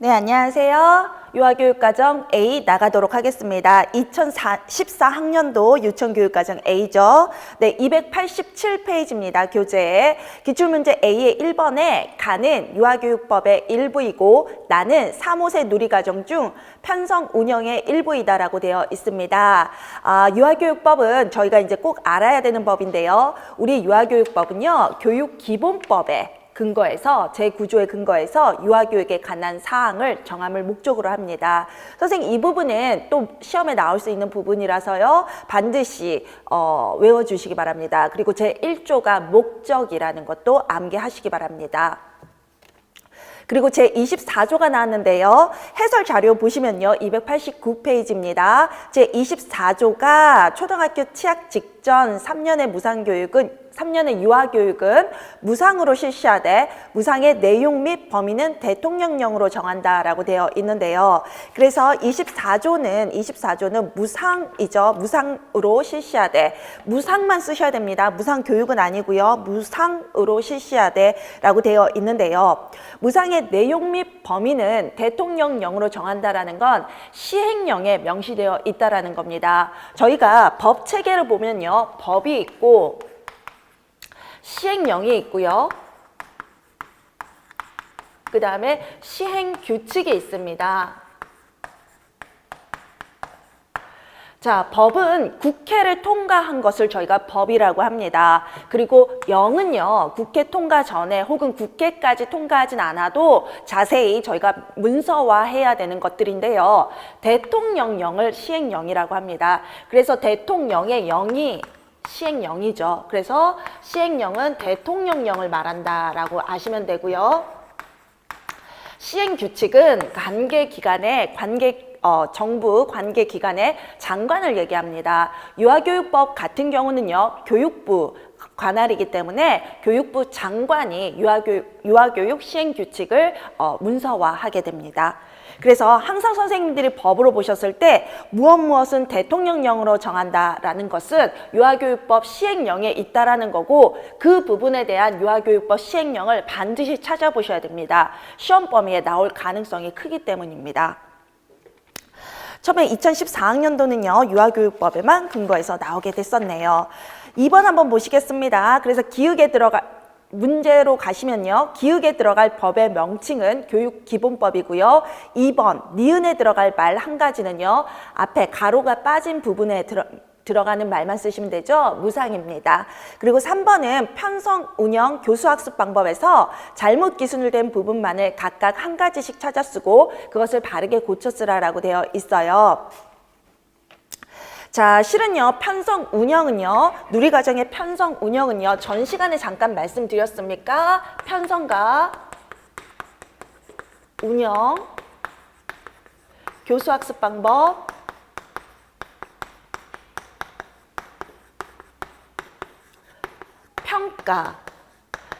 네, 안녕하세요. 유아교육과정 A 나가도록 하겠습니다. 2014학년도 유치원교육과정 A죠. 네, 287페이지입니다. 교재. 기출문제 A의 1번에 가는 유아교육법의 일부이고 나는 3, 5세 누리과정 중 편성 운영의 일부이다라고 되어 있습니다. 유아교육법은 저희가 이제 꼭 알아야 되는 법인데요. 우리 유아교육법은요, 교육기본법에 근거해서 제9조의 근거해서 유아교육에 관한 사항을 정함을 목적으로 합니다. 선생님, 이 부분은 또 시험에 나올 수 있는 부분이라서요. 반드시 외워주시기 바랍니다. 그리고 제1조가 목적이라는 것도 암기하시기 바랍니다. 그리고 제24조가 나왔는데요. 해설 자료 보시면요. 289페이지입니다. 제24조가 초등학교 취학 직전 3년의 무상교육은 3년의 유아교육은 무상으로 실시하되 무상의 내용 및 범위는 대통령령으로 정한다라고 되어 있는데요. 그래서 24조는 무상이죠. 무상으로 실시하되 무상만 쓰셔야 됩니다. 무상교육은 아니고요. 무상으로 실시하되 라고 되어 있는데요. 무상의 내용 및 범위는 대통령령으로 정한다라는 건 시행령에 명시되어 있다라는 겁니다. 저희가 법 체계를 보면요. 법이 있고 시행령이 있고요. 그 다음에 시행규칙이 있습니다. 자, 법은 국회를 통과한 것을 저희가 법이라고 합니다. 그리고 영은요, 국회 통과 전에 혹은 국회까지 통과하진 않아도 자세히 저희가 문서화해야 되는 것들인데요. 대통령령을 시행령이라고 합니다. 그래서 대통령의 영이 시행령이죠. 그래서 시행령은 대통령령을 말한다라고 아시면 되고요. 시행규칙은 정부 관계기관의 장관을 얘기합니다. 유아교육법 같은 경우는요, 교육부 관할이기 때문에 교육부 장관이 유아교육 시행규칙을 문서화하게 됩니다. 그래서 항상 선생님들이 법으로 보셨을 때 무엇은 대통령령으로 정한다라는 것은 유아교육법 시행령에 있다라는 거고 그 부분에 대한 유아교육법 시행령을 반드시 찾아보셔야 됩니다. 시험 범위에 나올 가능성이 크기 때문입니다. 처음에 2014학년도는요. 유아교육법에만 근거해서 나오게 됐었네요. 2번 한번 보시겠습니다. 그래서 문제로 가시면요. 기역에 들어갈 법의 명칭은 교육기본법이고요. 2번 니은에 들어갈 말 한 가지는요. 앞에 가로가 빠진 부분에 들어가는 말만 쓰시면 되죠. 무상입니다. 그리고 3번은 편성, 운영, 교수학습 방법에서 잘못 기술된 부분만을 각각 한 가지씩 찾아 쓰고 그것을 바르게 고쳐 쓰라라고 되어 있어요. 자, 실은요, 편성 운영은요, 누리과정의 편성 운영은요, 전 시간에 잠깐 말씀드렸습니까? 편성과 운영, 교수학습 방법, 평가.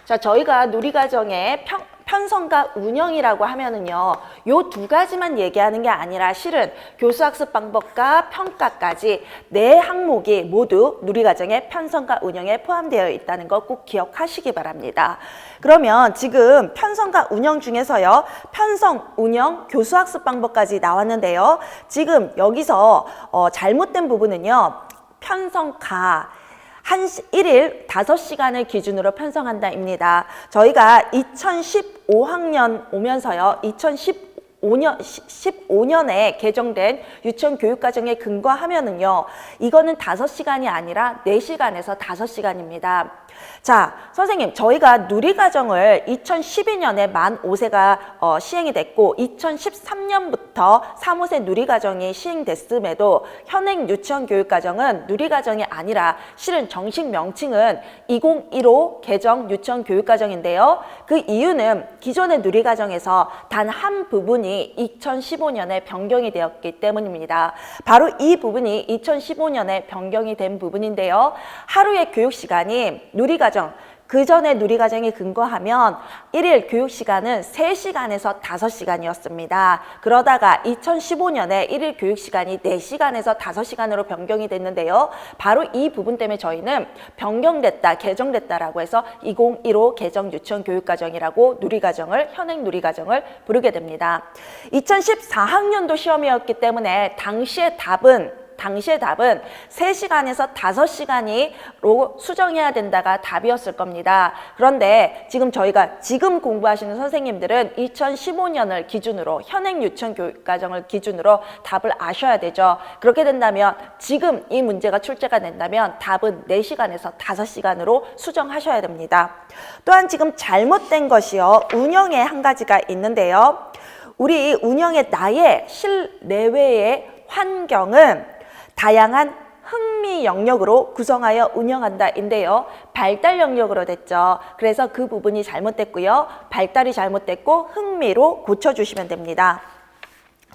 자, 저희가 누리과정의 편성과 운영이라고 하면은요, 요 두 가지만 얘기하는 게 아니라 실은 교수학습 방법과 평가까지 네 항목이 모두 누리과정의 편성과 운영에 포함되어 있다는 거 꼭 기억하시기 바랍니다. 그러면 지금 편성과 운영 중에서요, 편성, 운영, 교수학습 방법까지 나왔는데요. 지금 여기서 잘못된 부분은요, 편성가. 1일 5시간을 기준으로 편성한다입니다. 저희가 2015학년 오면서요. 2015년에 개정된 유치원 교육과정에 근거하면은요. 이거는 5시간이 아니라 4시간에서 5시간입니다. 자, 선생님, 저희가 누리과정을 2012년에 만 5세가 시행이 됐고 2013년부터 3, 5세 누리과정이 시행됐음에도 현행 유치원 교육과정은 누리과정이 아니라 실은 정식 명칭은 2015 개정 유치원 교육과정인데요. 그 이유는 기존의 누리과정에서 단 한 부분이 2015년에 변경이 되었기 때문입니다. 바로 이 부분이 2015년에 변경이 된 부분인데요. 하루의 교육시간이 누리과정 그 전에 누리과정에 근거하면 일일 교육시간은 3시간에서 5시간이었습니다. 그러다가 2015년에 일일 교육시간이 4시간에서 5시간으로 변경이 됐는데요. 바로 이 부분 때문에 저희는 변경됐다, 개정됐다라고 해서 2015 개정 유치원 교육과정이라고 누리과정을, 현행 누리과정을 부르게 됩니다. 2014학년도 시험이었기 때문에 당시의 답은 3시간에서 5시간으로 수정해야 된다가 답이었을 겁니다. 그런데 저희가 지금 공부하시는 선생님들은 2015년을 기준으로 현행 유치원 교육과정을 기준으로 답을 아셔야 되죠. 그렇게 된다면 지금 이 문제가 출제가 된다면 답은 4시간에서 5시간으로 수정하셔야 됩니다. 또한 지금 잘못된 것이요. 운영에 한 가지가 있는데요. 우리 운영의 나의 실내외의 환경은 다양한 흥미 영역으로 구성하여 운영한다인데요. 발달 영역으로 됐죠. 그래서 그 부분이 잘못됐고요. 발달이 잘못됐고 흥미로 고쳐주시면 됩니다.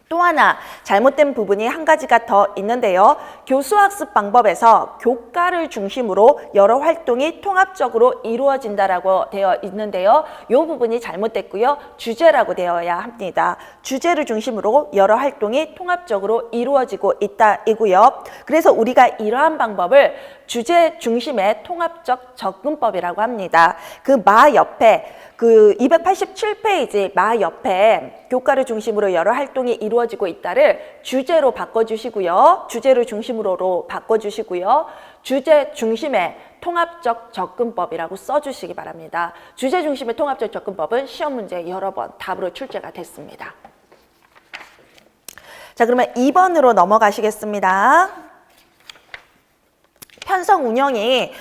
또 하나 잘못된 부분이 한 가지가 더 있는데요. 교수학습 방법에서 교과를 중심으로 여러 활동이 통합적으로 이루어진다라고 되어 있는데요. 이 부분이 잘못됐고요. 주제라고 되어야 합니다. 주제를 중심으로 여러 활동이 통합적으로 이루어지고 있다이고요. 그래서 우리가 이러한 방법을 주제 중심의 통합적 접근법이라고 합니다. 그 마 옆에 287페이지 마 옆에 교과를 중심으로 여러 활동이 이루어지고 있다를 주제로 바꿔주시고요. 주제를 중심으로 바꿔주시고요. 주제 중심의 통합적 접근법이라고 써주시기 바랍니다. 주제 중심의 통합적 접근법은 시험 문제 여러 번 답으로 출제가 됐습니다. 자, 그러면 2번으로 넘어가시겠습니다. 편성 운영이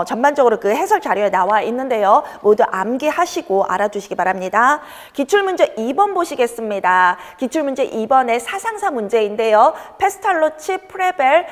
전반적으로 그 해설 자료에 나와 있는데요. 모두 암기하시고 알아두시기 바랍니다. 기출문제 2번 보시겠습니다. 기출문제 2번의 사상사 문제인데요. 페스탈로치, 프레벨,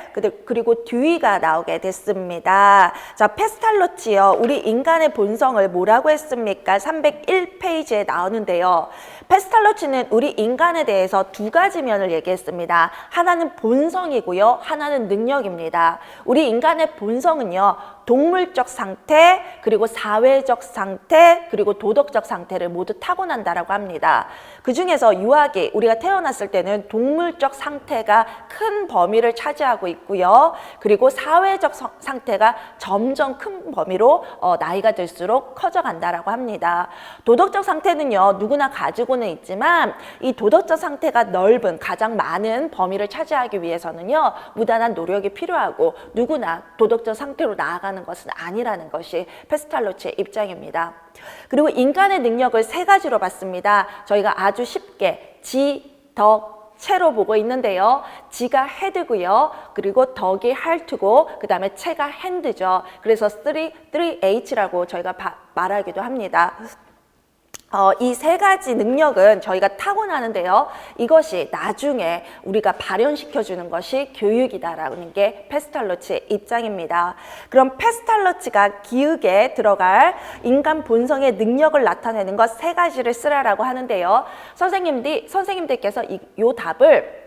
그리고 듀이가 나오게 됐습니다. 자, 페스탈로치요. 우리 인간의 본성을 뭐라고 했습니까? 301페이지에 나오는데요. 페스탈로치는 우리 인간에 대해서 두 가지 면을 얘기했습니다. 하나는 본성이고요. 하나는 능력입니다. 우리 인간의 본성은요. 동물적 상태, 그리고 사회적 상태, 그리고 도덕적 상태를 모두 타고난다라고 합니다. 그 중에서 유아기, 우리가 태어났을 때는 동물적 상태가 큰 범위를 차지하고 있고요. 그리고 사회적 상태가 점점 큰 범위로 나이가 들수록 커져간다라고 합니다. 도덕적 상태는요, 누구나 가지고는 있지만 이 도덕적 상태가 넓은, 가장 많은 범위를 차지하기 위해서는요, 무단한 노력이 필요하고 누구나 도덕적 상태로 나아가는 것은 아니라는 것이 페스탈로치의 입장입니다. 그리고 인간의 능력을 3가지로 봤습니다. 저희가 아주 쉽게 지, 덕, 체로 보고 있는데요. 지가 헤드고요. 그리고 덕이 할트고 그 다음에 체가 핸드죠. 그래서 3H라고 저희가 말하기도 합니다. 이 3가지 능력은 저희가 타고나는데요. 이것이 나중에 우리가 발현시켜주는 것이 교육이다라는 게 페스탈로치의 입장입니다. 그럼 페스탈로치가 기억에 들어갈 인간 본성의 능력을 나타내는 것 3가지를 쓰라라고 하는데요. 선생님들께서 이 답을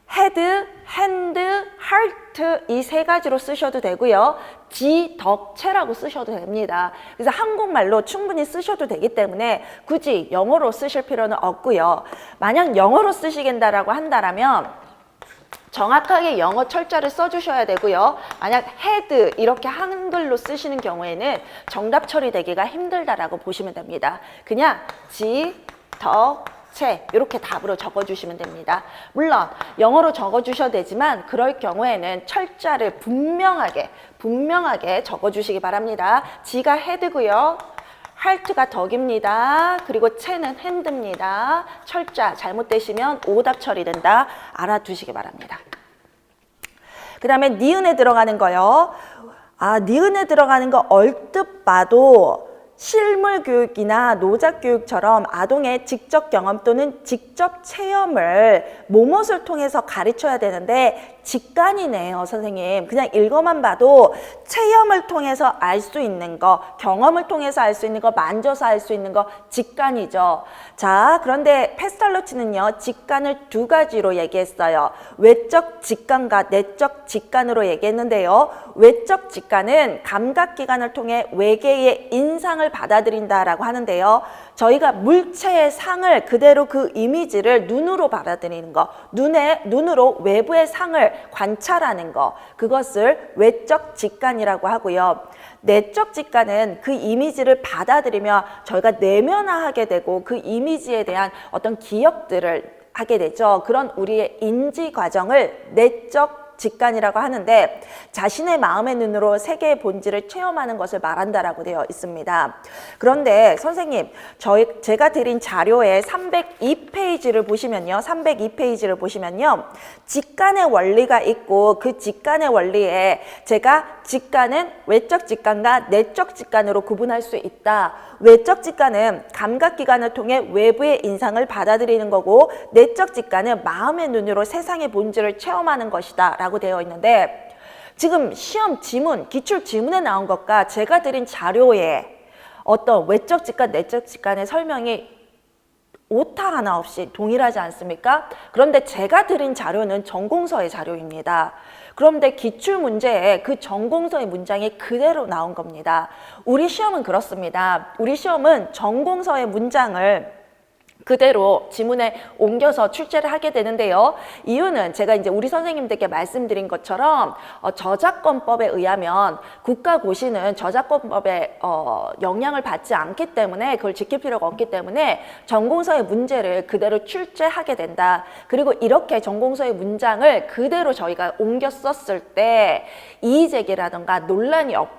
헤드, 핸드, 하트 이 3가지로 쓰셔도 되고요. 지, 덕, 체라고 쓰셔도 됩니다. 그래서 한국말로 충분히 쓰셔도 되기 때문에 굳이 영어로 쓰실 필요는 없고요. 만약 영어로 쓰시겠다라고 한다면 정확하게 영어 철자를 써주셔야 되고요. 만약 헤드 이렇게 한글로 쓰시는 경우에는 정답 처리되기가 힘들다라고 보시면 됩니다. 그냥 지, 덕, 이렇게 답으로 적어주시면 됩니다. 물론 영어로 적어주셔도 되지만 그럴 경우에는 철자를 분명하게 적어주시기 바랍니다. 지가 헤드고요. 할트가 덕입니다. 그리고 체는 핸드입니다. 철자 잘못되시면 오답 처리된다. 알아두시기 바랍니다. 그 다음에 니은에 들어가는 거요. 니은에 들어가는 거 얼뜻 봐도 실물 교육이나 노작 교육처럼 아동의 직접 경험 또는 직접 체험을 무엇을 통해서 가르쳐야 되는데 직관이네요, 선생님. 그냥 읽어만 봐도 체험을 통해서 알 수 있는 거, 경험을 통해서 알 수 있는 거, 만져서 알 수 있는 거 직관이죠. 자, 그런데 페스탈로치는요, 직관을 두 가지로 얘기했어요. 외적 직관과 내적 직관으로 얘기했는데요. 외적 직관은 감각기관을 통해 외계의 인상을 받아들인다라고 하는데요. 저희가 물체의 상을 그대로 그 이미지를 눈으로 받아들이는 거, 눈으로 외부의 상을 관찰하는 거, 그것을 외적 직관이라고 하고요. 내적 직관은 그 이미지를 받아들이며 저희가 내면화하게 되고 그 이미지에 대한 어떤 기억들을 하게 되죠. 그런 우리의 인지 과정을 내적 직관이라고 하는데, 자신의 마음의 눈으로 세계의 본질을 체험하는 것을 말한다라고 되어 있습니다. 그런데 선생님, 제가 드린 자료의 302페이지를 보시면요. 302페이지를 보시면요. 직관의 원리가 있고 그 직관의 원리에 제가 직관은 외적 직관과 내적 직관으로 구분할 수 있다. 외적 직관은 감각기관을 통해 외부의 인상을 받아들이는 거고, 내적 직관은 마음의 눈으로 세상의 본질을 체험하는 것이다 라고 되어 있는데, 지금 시험 지문, 기출 지문에 나온 것과 제가 드린 자료에 어떤 외적 직관, 내적 직관의 설명이 오타 하나 없이 동일하지 않습니까? 그런데 제가 드린 자료는 전공서의 자료입니다. 그런데 기출 문제에 그 전공서의 문장이 그대로 나온 겁니다. 우리 시험은 그렇습니다. 우리 시험은 전공서의 문장을 그대로 지문에 옮겨서 출제를 하게 되는데요. 이유는 제가 이제 우리 선생님들께 말씀드린 것처럼 저작권법에 의하면 국가고시는 저작권법에 영향을 받지 않기 때문에, 그걸 지킬 필요가 없기 때문에 전공서의 문제를 그대로 출제하게 된다. 그리고 이렇게 전공서의 문장을 그대로 저희가 옮겨 썼을 때 이의제기라든가 논란이 없고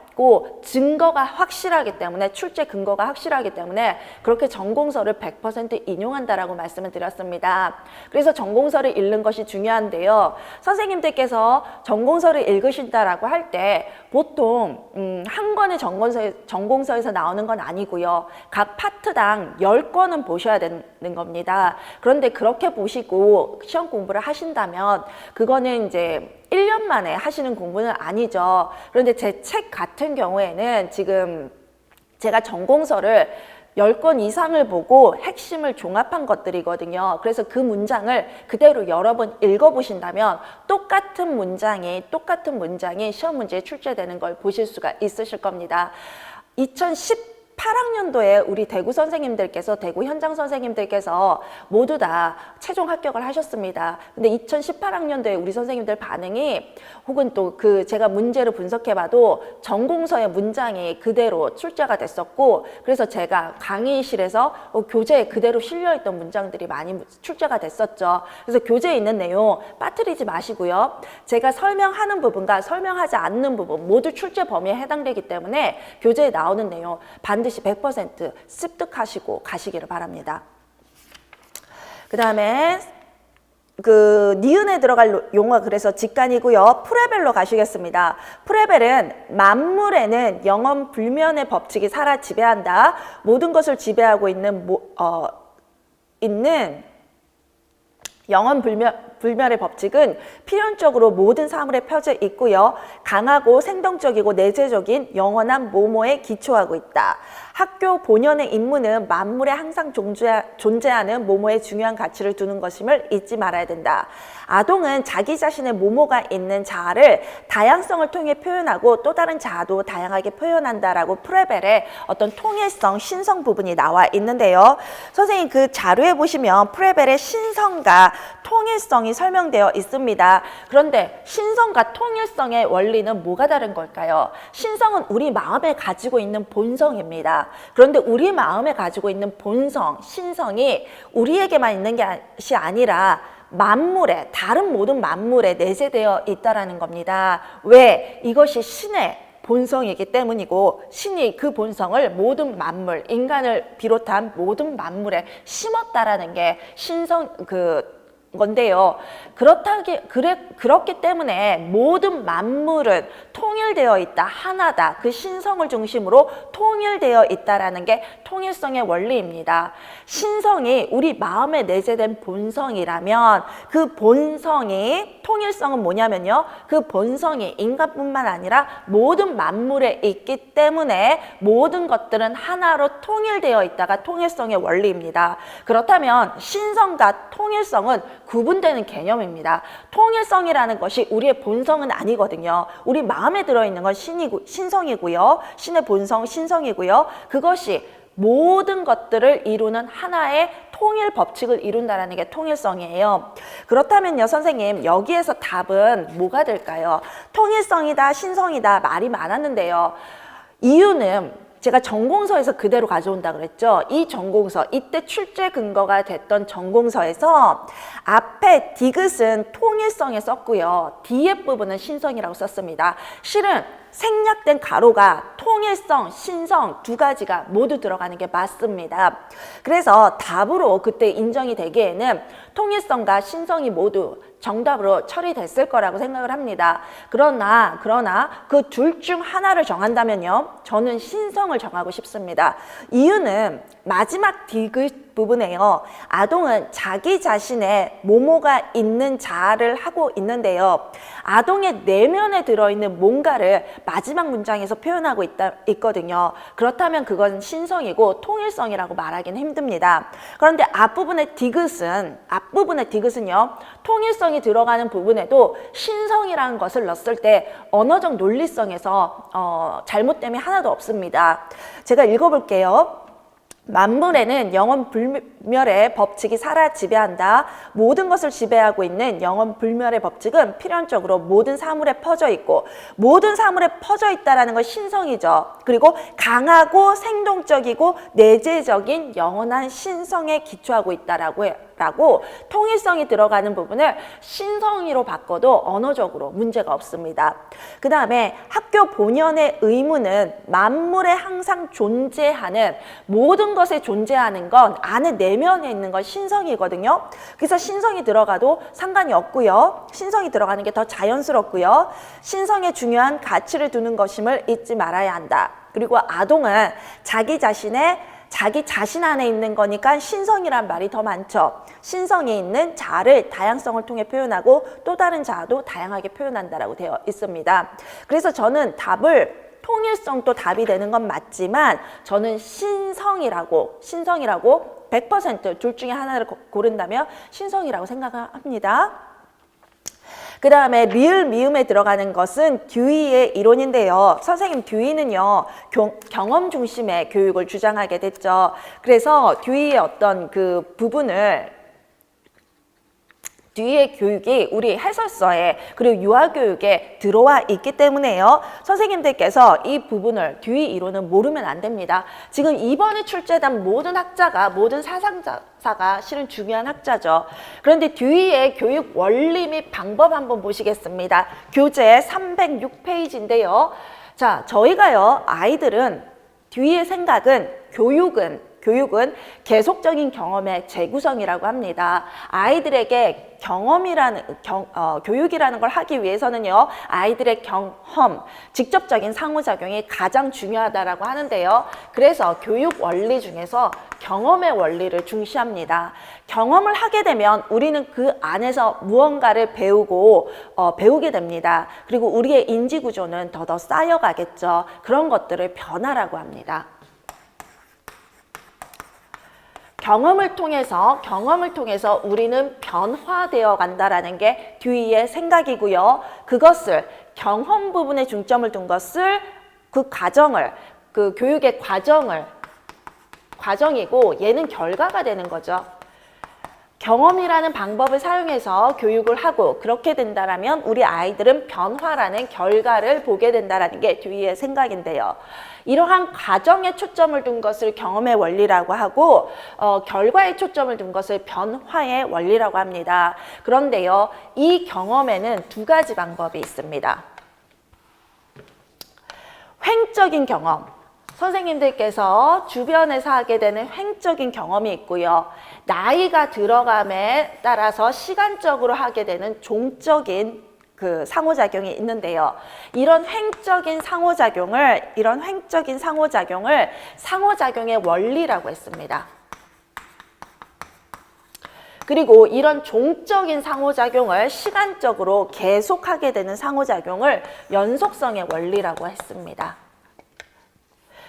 증거가 확실하기 때문에, 출제 근거가 확실하기 때문에 그렇게 전공서를 100% 인용한다라고 말씀을 드렸습니다. 그래서 전공서를 읽는 것이 중요한데요. 선생님들께서 전공서를 읽으신다라고 할 때 보통 한 권의 전공서에서 나오는 건 아니고요. 각 파트당 10권은 보셔야 되는 겁니다. 그런데 그렇게 보시고 시험 공부를 하신다면 그거는 이제 1년 만에 하시는 공부는 아니죠. 그런데 제 책 같은 경우에는 지금 제가 전공서를 10권 이상을 보고 핵심을 종합한 것들이거든요. 그래서 그 문장을 그대로 여러 번 읽어보신다면 똑같은 문장이 시험 문제에 출제되는 걸 보실 수가 있으실 겁니다. 2018학년도에 우리 대구 선생님들께서, 대구 현장 선생님들께서 모두 다 최종 합격을 하셨습니다. 근데 2018학년도에 우리 선생님들 반응이, 혹은 또 제가 문제를 분석해봐도 전공서의 문장이 그대로 출제가 됐었고, 그래서 제가 강의실에서 교재에 그대로 실려있던 문장들이 많이 출제가 됐었죠. 그래서 교재에 있는 내용 빠뜨리지 마시고요. 제가 설명하는 부분과 설명하지 않는 부분 모두 출제 범위에 해당되기 때문에 교재에 나오는 내용 반드시 100% 습득하시고 가시기를 바랍니다. 그 다음에 니은에 들어갈 용어, 그래서 직관이고요. 프레벨로 가시겠습니다. 프레벨은 만물에는 영원 불면의 법칙이 살아 지배한다. 모든 것을 지배하고 있는 영원 불멸의 법칙은 필연적으로 모든 사물에 펴져 있고요. 강하고 생동적이고 내재적인 영원한 모모에 기초하고 있다. 학교 본연의 임무는 만물에 항상 존재하는 모모에 중요한 가치를 두는 것임을 잊지 말아야 된다. 아동은 자기 자신의 모모가 있는 자아를 다양성을 통해 표현하고 또 다른 자아도 다양하게 표현한다라고 프레벨의 어떤 통일성, 신성 부분이 나와 있는데요. 선생님 그 자료에 보시면 프레벨의 신성과 통일성이 설명되어 있습니다. 그런데 신성과 통일성의 원리는 뭐가 다른 걸까요? 신성은 우리 마음에 가지고 있는 본성입니다. 그런데 우리 마음에 가지고 있는 본성, 신성이 우리에게만 있는 것이 아니라 만물에, 다른 모든 만물에 내재되어 있다라는 겁니다. 왜? 이것이 신의 본성이기 때문이고, 신이 그 본성을 모든 만물, 인간을 비롯한 모든 만물에 심었다라는 게 건데요. 그렇기 때문에 모든 만물은 통일되어 있다, 하나다. 그 신성을 중심으로 통일되어 있다라는 게 통일성의 원리입니다. 신성이 우리 마음에 내재된 본성이라면 그 본성이, 통일성은 뭐냐면요. 그 본성이 인간뿐만 아니라 모든 만물에 있기 때문에 모든 것들은 하나로 통일되어 있다가 통일성의 원리입니다. 그렇다면 신성과 통일성은 구분되는 개념입니다. 통일성이라는 것이 우리의 본성은 아니거든요. 우리 마음에 들어있는 건 신성이고요. 신의 본성, 신성이고요. 그것이 모든 것들을 이루는 하나의 통일 법칙을 이룬다는 게 통일성이에요. 그렇다면요, 선생님, 여기에서 답은 뭐가 될까요? 통일성이다, 신성이다 말이 많았는데요. 이유는 제가 전공서에서 그대로 가져온다 그랬죠. 이 전공서, 이때 출제 근거가 됐던 전공서에서 앞에 디귿은 통일성에 썼고요. 뒤에 부분은 신성이라고 썼습니다. 실은 생략된 가로가 통일성, 신성 두 가지가 모두 들어가는 게 맞습니다. 그래서 답으로 그때 인정이 되기에는 통일성과 신성이 모두 정답으로 처리됐을 거라고 생각을 합니다. 그러나 그 둘 중 하나를 정한다면요, 저는 신성을 정하고 싶습니다. 이유는 마지막 디귿 부분에요. 아동은 자기 자신의 모모가 있는 자아를 하고 있는데요. 아동의 내면에 들어있는 뭔가를 마지막 문장에서 표현하고 있거든요. 그렇다면 그건 신성이고 통일성이라고 말하기는 힘듭니다. 그런데 앞부분의 디귿은요. 통일성이 들어가는 부분에도 신성이라는 것을 넣었을 때 언어적 논리성에서 잘못됨이 하나도 없습니다. 제가 읽어볼게요. 만물에는 영원 불멸의 법칙이 살아 지배한다. 모든 것을 지배하고 있는 영원 불멸의 법칙은 필연적으로 모든 사물에 퍼져 있고, 모든 사물에 퍼져 있다는 건 신성이죠. 그리고 강하고 생동적이고 내재적인 영원한 신성에 기초하고 있다라고 해요. 통일성이 들어가는 부분을 신성이로 바꿔도 언어적으로 문제가 없습니다. 그 다음에 학교 본연의 의무는 만물에 항상 존재하는, 모든 것에 존재하는 건 안에 내면에 있는 건 신성이거든요. 그래서 신성이 들어가도 상관이 없고요. 신성이 들어가는 게 더 자연스럽고요. 신성에 중요한 가치를 두는 것임을 잊지 말아야 한다. 그리고 아동은 자기 자신 안에 있는 거니까 신성이란 말이 더 많죠. 신성이 있는 자아를 다양성을 통해 표현하고 또 다른 자아도 다양하게 표현한다라고 되어 있습니다. 그래서 저는 답을 통일성도 답이 되는 건 맞지만 저는 신성이라고 100% 둘 중에 하나를 고른다면 신성이라고 생각합니다. 그 다음에 리을 미음에 들어가는 것은 듀이의 이론인데요. 선생님 듀이는요, 경험 중심의 교육을 주장하게 됐죠. 그래서 듀이의 어떤 그 부분을, 듀이의 교육이 우리 해설서에 그리고 유아교육에 들어와 있기 때문에요. 선생님들께서 이 부분을, 듀이 이론은 모르면 안 됩니다. 지금 이번에 출제된 모든 학자가, 모든 사상자가 실은 중요한 학자죠. 그런데 듀이의 교육 원리 및 방법 한번 보시겠습니다. 교재 306페이지인데요. 자, 저희가요, 아이들은, 듀이의 생각은 교육은 계속적인 경험의 재구성이라고 합니다. 아이들에게 교육이라는 걸 하기 위해서는요, 아이들의 경험, 직접적인 상호작용이 가장 중요하다라고 하는데요. 그래서 교육 원리 중에서 경험의 원리를 중시합니다. 경험을 하게 되면 우리는 그 안에서 무언가를 배우게 됩니다. 그리고 우리의 인지 구조는 더 쌓여가겠죠. 그런 것들을 변화라고 합니다. 경험을 통해서 우리는 변화되어 간다라는 게 듀이의 생각이고요. 그것을, 경험 부분에 중점을 둔 것을, 그 교육의 과정이고 얘는 결과가 되는 거죠. 경험이라는 방법을 사용해서 교육을 하고 그렇게 된다면 우리 아이들은 변화라는 결과를 보게 된다는 게 듀이의 생각인데요. 이러한 과정에 초점을 둔 것을 경험의 원리라고 하고 결과에 초점을 둔 것을 변화의 원리라고 합니다. 그런데요, 이 경험에는 두 가지 방법이 있습니다. 횡적인 경험, 선생님들께서 주변에서 하게 되는 횡적인 경험이 있고요. 나이가 들어감에 따라서 시간적으로 하게 되는 종적인 그 상호작용이 있는데요. 이런 횡적인 상호작용을 상호작용의 원리라고 했습니다. 그리고 이런 종적인 상호작용을 시간적으로 계속하게 되는 상호작용을 연속성의 원리라고 했습니다.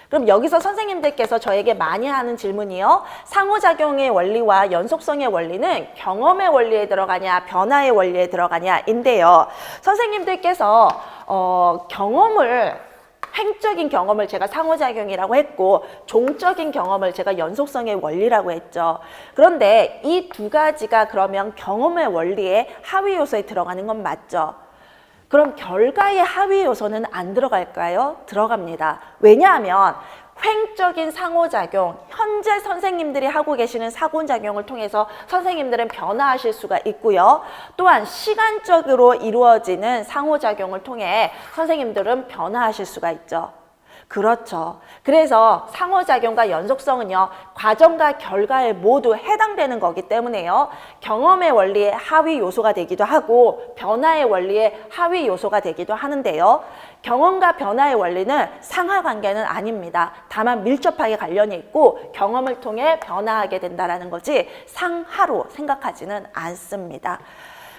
그럼 여기서 선생님들께서 저에게 많이 하는 질문이요. 상호작용의 원리와 연속성의 원리는 경험의 원리에 들어가냐, 변화의 원리에 들어가냐인데요. 선생님들께서 횡적인 경험을 제가 상호작용이라고 했고 종적인 경험을 제가 연속성의 원리라고 했죠. 그런데 이 두 가지가 그러면 경험의 원리의 하위 요소에 들어가는 건 맞죠? 그럼 결과의 하위 요소는 안 들어갈까요? 들어갑니다. 왜냐하면 횡적인 상호작용, 현재 선생님들이 하고 계시는 상호작용을 통해서 선생님들은 변화하실 수가 있고요. 또한 시간적으로 이루어지는 상호작용을 통해 선생님들은 변화하실 수가 있죠. 그렇죠. 그래서 상호작용과 연속성은요, 과정과 결과에 모두 해당되는 거기 때문에요. 경험의 원리의 하위 요소가 되기도 하고 변화의 원리의 하위 요소가 되기도 하는데요. 경험과 변화의 원리는 상하관계는 아닙니다. 다만 밀접하게 관련이 있고 경험을 통해 변화하게 된다는 거지 상하로 생각하지는 않습니다.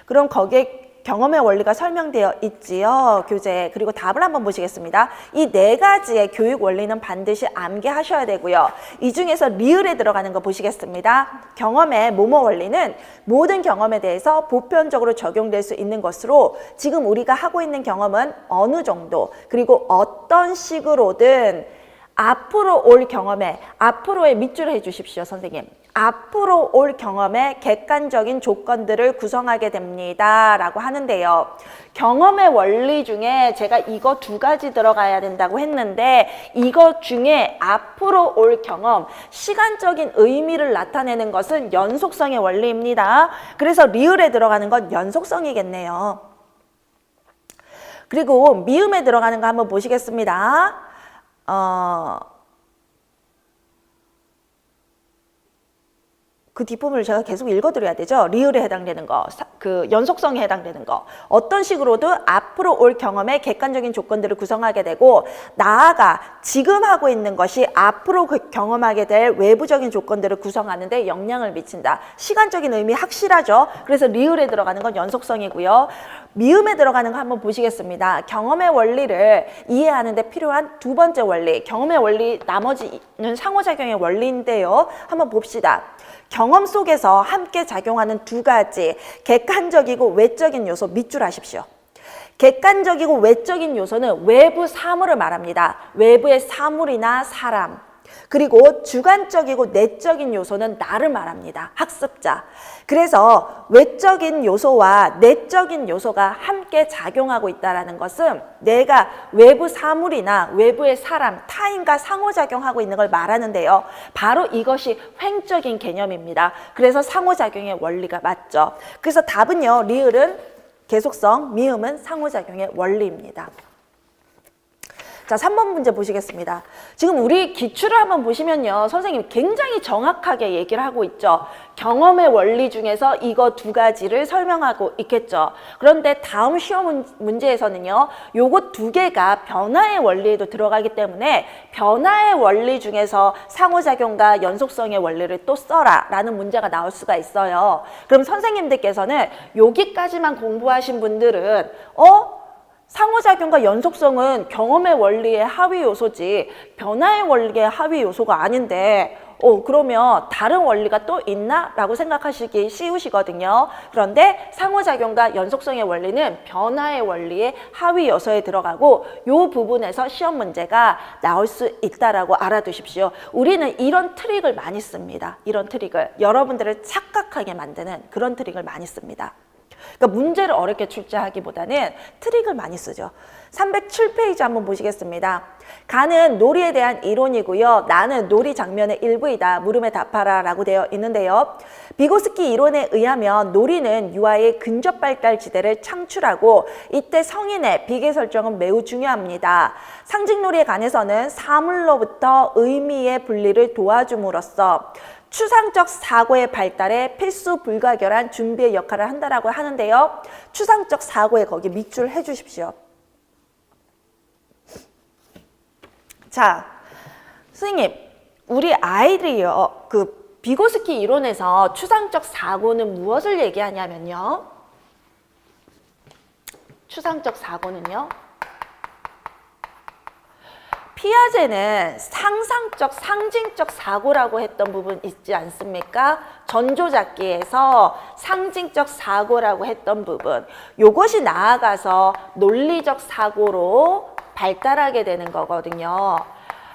그럼 거기에 경험의 원리가 설명되어 있지요. 교재에. 그리고 답을 한번 보시겠습니다. 이 네 가지의 교육 원리는 반드시 암기하셔야 되고요. 이 중에서 리을에 들어가는 거 보시겠습니다. 경험의 뭐뭐 원리는 모든 경험에 대해서 보편적으로 적용될 수 있는 것으로 지금 우리가 하고 있는 경험은 어느 정도 그리고 어떤 식으로든 앞으로 올 경험에 앞으로의 밑줄을 해주십시오. 선생님. 앞으로 올 경험에 객관적인 조건들을 구성하게 됩니다. 라고 하는데요. 경험의 원리 중에 제가 이거 두 가지 들어가야 된다고 했는데 이것 중에 앞으로 올 경험, 시간적인 의미를 나타내는 것은 연속성의 원리입니다. 그래서 리을에 들어가는 건 연속성이겠네요. 그리고 미음에 들어가는 거 한번 보시겠습니다. 그 뒷부분을 제가 계속 읽어드려야 되죠. 리을에 해당되는 거, 그 연속성에 해당되는 거. 어떤 식으로도 앞으로 올 경험에 객관적인 조건들을 구성하게 되고 나아가 지금 하고 있는 것이 앞으로 경험하게 될 외부적인 조건들을 구성하는 데 영향을 미친다. 시간적인 의미 확실하죠. 그래서 리을에 들어가는 건 연속성이고요. 미음에 들어가는 거 한번 보시겠습니다. 경험의 원리를 이해하는 데 필요한 두 번째 원리, 경험의 원리 나머지는 상호작용의 원리인데요. 한번 봅시다. 경험 속에서 함께 작용하는 두 가지 객관적이고 외적인 요소 밑줄 하십시오. 객관적이고 외적인 요소는 외부 사물을 말합니다. 외부의 사물이나 사람. 그리고 주관적이고 내적인 요소는 나를 말합니다. 학습자. 그래서 외적인 요소와 내적인 요소가 함께 작용하고 있다는 것은 내가 외부 사물이나 외부의 사람, 타인과 상호작용하고 있는 걸 말하는데요. 바로 이것이 횡적인 개념입니다. 그래서 상호작용의 원리가 맞죠. 그래서 답은요. 리을은 계속성, 미음은 상호작용의 원리입니다. 자, 3번 문제 보시겠습니다. 지금 우리 기출을 한번 보시면요. 선생님 굉장히 정확하게 얘기를 하고 있죠. 경험의 원리 중에서 이거 두 가지를 설명하고 있겠죠. 그런데 다음 시험 문제에서는요. 요거 두 개가 변화의 원리에도 들어가기 때문에 변화의 원리 중에서 상호작용과 연속성의 원리를 또 써라 라는 문제가 나올 수가 있어요. 그럼 선생님들께서는 여기까지만 공부하신 분들은 상호작용과 연속성은 경험의 원리의 하위 요소지 변화의 원리의 하위 요소가 아닌데 그러면 다른 원리가 또 있나? 라고 생각하시기 쉬우시거든요. 그런데 상호작용과 연속성의 원리는 변화의 원리의 하위 요소에 들어가고 이 부분에서 시험 문제가 나올 수 있다라고 알아두십시오. 우리는 이런 트릭을 많이 씁니다. 이런 트릭을 여러분들을 착각하게 만드는 그런 트릭을 많이 씁니다. 그러니까 문제를 어렵게 출제하기보다는 트릭을 많이 쓰죠. 307페이지 한번 보시겠습니다. 가는 놀이에 대한 이론이고요. 나는 놀이 장면의 일부이다. 물음에 답하라 라고 되어 있는데요. 비고스키 이론에 의하면 놀이는 유아의 근접 발달 지대를 창출하고 이때 성인의 비계 설정은 매우 중요합니다. 상징놀이에 관해서는 사물로부터 의미의 분리를 도와줌으로써 추상적 사고의 발달에 필수 불가결한 준비의 역할을 한다라고 하는데요. 추상적 사고에 거기 밑줄 해주십시오. 자, 선생님, 우리 아이들이요, 그 비고스키 이론에서 추상적 사고는 무엇을 얘기하냐면요. 추상적 사고는요. 피아제는 상상적, 상징적 사고라고 했던 부분 있지 않습니까? 전조잡기에서 상징적 사고라고 했던 부분. 요것이 나아가서 논리적 사고로 발달하게 되는 거거든요.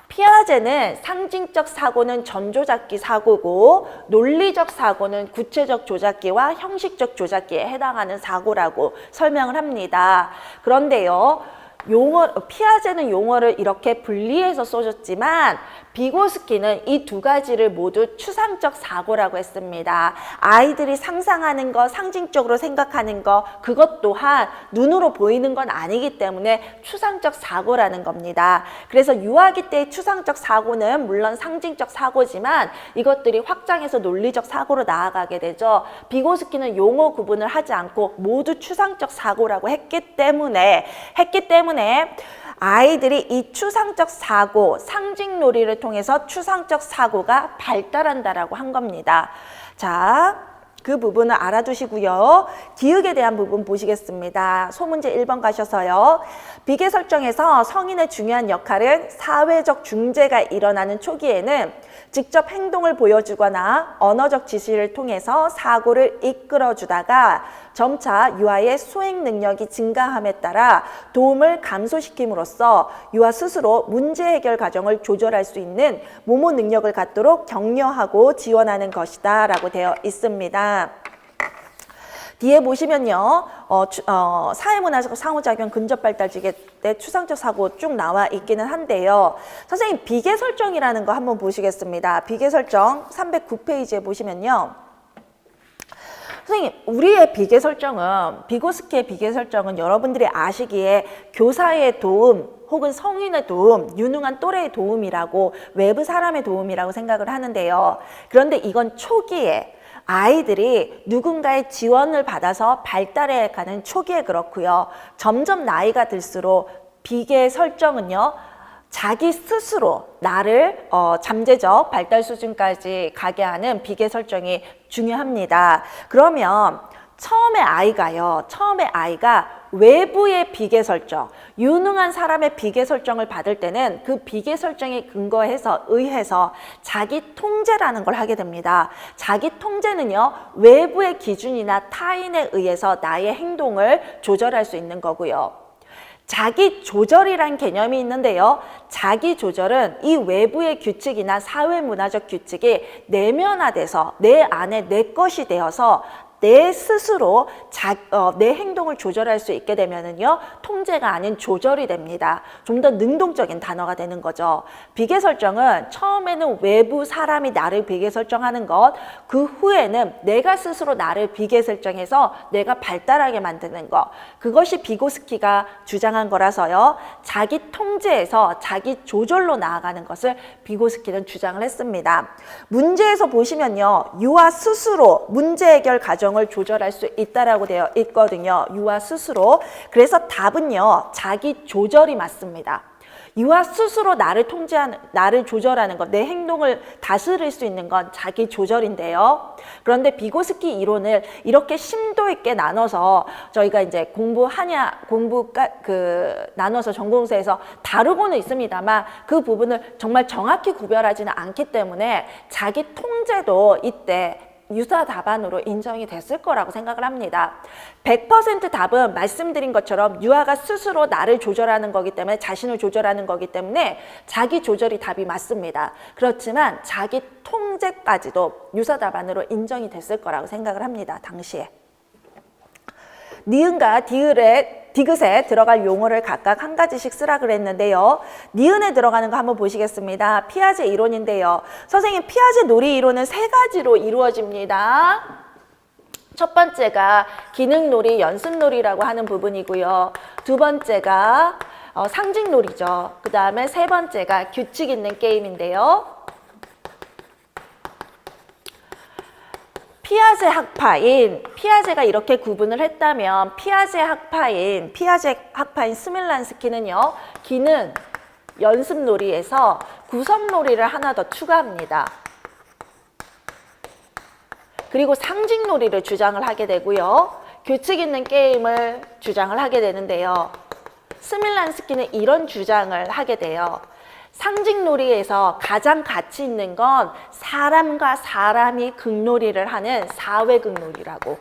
피아제는 상징적 사고는 전조잡기 사고고 논리적 사고는 구체적 조작기와 형식적 조작기에 해당하는 사고라고 설명을 합니다. 그런데요, 피아제는 용어를 이렇게 분리해서 써줬지만 비고스키는 이 두 가지를 모두 추상적 사고라고 했습니다. 아이들이 상상하는 거, 상징적으로 생각하는 거, 그것 또한 눈으로 보이는 건 아니기 때문에 추상적 사고라는 겁니다. 그래서 유아기 때의 추상적 사고는 물론 상징적 사고지만 이것들이 확장해서 논리적 사고로 나아가게 되죠. 비고스키는 용어 구분을 하지 않고 모두 추상적 사고라고 했기 때문에 아이들이 이 추상적 사고, 상징 놀이를 통해서 추상적 사고가 발달한다라고 한 겁니다. 자, 그 부분을 알아두시고요. 기억에 대한 부분 보시겠습니다. 소문제 1번 가셔서요. 비계 설정에서 성인의 중요한 역할은 사회적 중재가 일어나는 초기에는 직접 행동을 보여주거나 언어적 지시를 통해서 사고를 이끌어주다가 점차 유아의 수행 능력이 증가함에 따라 도움을 감소시킴으로써 유아 스스로 문제 해결 과정을 조절할 수 있는 모모 능력을 갖도록 격려하고 지원하는 것이다 라고 되어 있습니다. 뒤에 보시면요, 사회문화적 상호작용 근접발달지계 때 추상적 사고 쭉 나와 있기는 한데요. 선생님, 비계 설정이라는 거 한번 보시겠습니다. 비계 설정 309페이지에 보시면요. 선생님, 우리의 비계 설정은, 비고스키의 비계 설정은 여러분들이 아시기에 교사의 도움, 혹은 성인의 도움, 유능한 또래의 도움이라고, 외부 사람의 도움이라고 생각을 하는데요. 그런데 이건 초기에 아이들이 누군가의 지원을 받아서 발달해 가는 초기에 그렇고요. 점점 나이가 들수록 비계 설정은요. 자기 스스로 나를 잠재적 발달 수준까지 가게 하는 비계 설정이 중요합니다. 그러면 처음에 아이가 외부의 비계 설정, 유능한 사람의 비계 설정을 받을 때는 그 비계 설정에 의해서 자기 통제라는 걸 하게 됩니다. 자기 통제는요, 외부의 기준이나 타인에 의해서 나의 행동을 조절할 수 있는 거고요. 자기 조절이란 개념이 있는데요. 자기 조절은 이 외부의 규칙이나 사회문화적 규칙이 내면화돼서 내 안에 내 것이 되어서 내 스스로 내 행동을 조절할 수 있게 되면은요, 통제가 아닌 조절이 됩니다. 좀 더 능동적인 단어가 되는 거죠. 비계 설정은 처음에는 외부 사람이 나를 비계 설정하는 것, 그 후에는 내가 스스로 나를 비계 설정해서 내가 발달하게 만드는 것, 그것이 비고스키가 주장한 거라서요, 자기 통제에서 자기 조절로 나아가는 것을 비고스키는 주장을 했습니다. 문제에서 보시면요, 유아 스스로 문제 해결 과정을 조절할 수 있다라고 되어 있거든요. 유아 스스로. 그래서 답은요, 자기 조절이 맞습니다. 유아 스스로 나를 조절하는 것, 내 행동을 다스릴 수 있는 건 자기 조절인데요. 그런데 비고스키 이론을 이렇게 심도 있게 나눠서 저희가 이제 나눠서 전공서에서 다루고는 있습니다만 그 부분을 정말 정확히 구별하지는 않기 때문에 자기 통제도 이때 유사 답안으로 인정이 됐을 거라고 생각을 합니다. 100% 답은 말씀드린 것처럼 유아가 스스로 나를 조절하는 거기 때문에, 자신을 조절하는 거기 때문에 자기 조절이 답이 맞습니다. 그렇지만 자기 통제까지도 유사 답안으로 인정이 됐을 거라고 생각을 합니다. 당시에. 니은과 디귿에 들어갈 용어를 각각 한 가지씩 쓰라 그랬는데요. 니은에 들어가는 거 한번 보시겠습니다. 피아제 이론인데요. 선생님, 피아제 놀이 이론은 세 가지로 이루어집니다. 첫 번째가 기능놀이, 연습놀이라고 하는 부분이고요. 두 번째가 상징놀이죠. 그 다음에 세 번째가 규칙 있는 게임인데요. 피아제 학파인, 피아제가 이렇게 구분을 했다면 피아제 학파인 스밀란스키는요, 기능 연습놀이에서 구성놀이를 하나 더 추가합니다. 그리고 상징놀이를 주장을 하게 되고요. 규칙 있는 게임을 주장을 하게 되는데요. 스밀란스키는 이런 주장을 하게 돼요. 상징놀이에서 가장 가치 있는 건 사람과 사람이 극놀이를 하는 사회극놀이라고.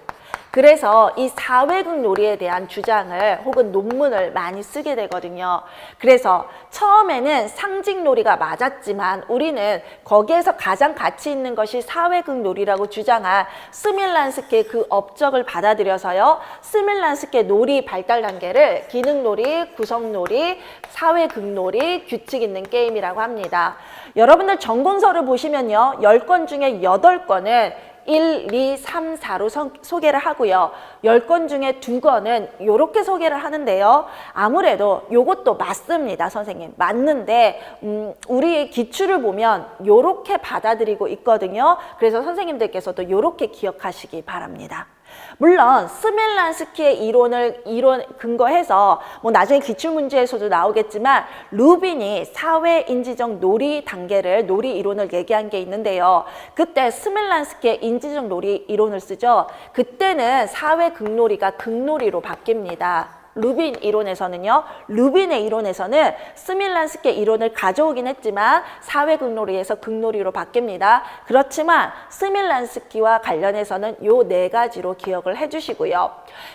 그래서 이 사회극놀이에 대한 주장을 혹은 논문을 많이 쓰게 되거든요. 그래서 처음에는 상징놀이가 맞았지만 우리는 거기에서 가장 가치 있는 것이 사회극놀이라고 주장한 스밀란스키의 그 업적을 받아들여서요. 스밀란스키의 놀이 발달 단계를 기능놀이, 구성놀이, 사회극놀이, 규칙 있는 게임이라고 합니다. 여러분들 전공서를 보시면요. 10권 중에 8권은 1, 2, 3, 4로 소개를 하고요. 10권 중에 2권은 이렇게 소개를 하는데요. 아무래도 이것도 맞습니다, 선생님. 맞는데 우리의 기출을 보면 이렇게 받아들이고 있거든요. 그래서 선생님들께서도 이렇게 기억하시기 바랍니다. 물론 스밀란스키의 이론 근거해서 뭐 나중에 기출문제에서도 나오겠지만 루빈이 사회인지적 놀이 단계를 놀이 이론을 얘기한 게 있는데요. 그때 스밀란스키의 인지적 놀이 이론을 쓰죠. 그때는 사회극놀이가 극놀이로 바뀝니다. 루빈의 이론에서는 스밀란스키의 이론을 가져오긴 했지만 사회극놀이에서 극놀이로 바뀝니다. 그렇지만 스밀란스키와 관련해서는 요 4가지로 기억을 해주시고요.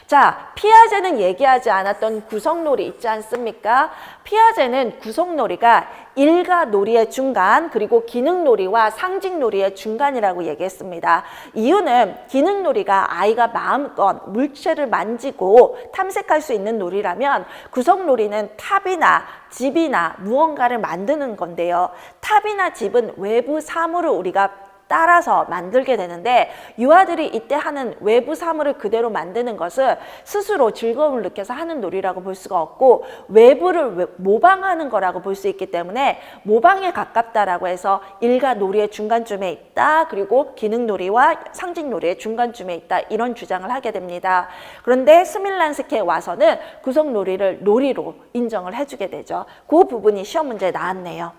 자, 피아제는 얘기하지 않았던 구성놀이 있지 않습니까? 피아제는 구성놀이가 일가놀이의 중간, 그리고 기능놀이와 상징놀이의 중간이라고 얘기했습니다. 이유는 기능놀이가 아이가 마음껏 물체를 만지고 탐색할 수 있는 놀이라면 구성놀이는 탑이나 집이나 무언가를 만드는 건데요. 탑이나 집은 외부 사물을 우리가 따라서 만들게 되는데 유아들이 이때 하는 외부 사물을 그대로 만드는 것은 스스로 즐거움을 느껴서 하는 놀이라고 볼 수가 없고 외부를 모방하는 거라고 볼 수 있기 때문에 모방에 가깝다라고 해서 일가 놀이의 중간쯤에 있다. 그리고 기능놀이와 상징놀이의 중간쯤에 있다. 이런 주장을 하게 됩니다. 그런데 스밀란스키에 와서는 구성놀이를 놀이로 인정을 해주게 되죠. 그 부분이 시험 문제에 나왔네요.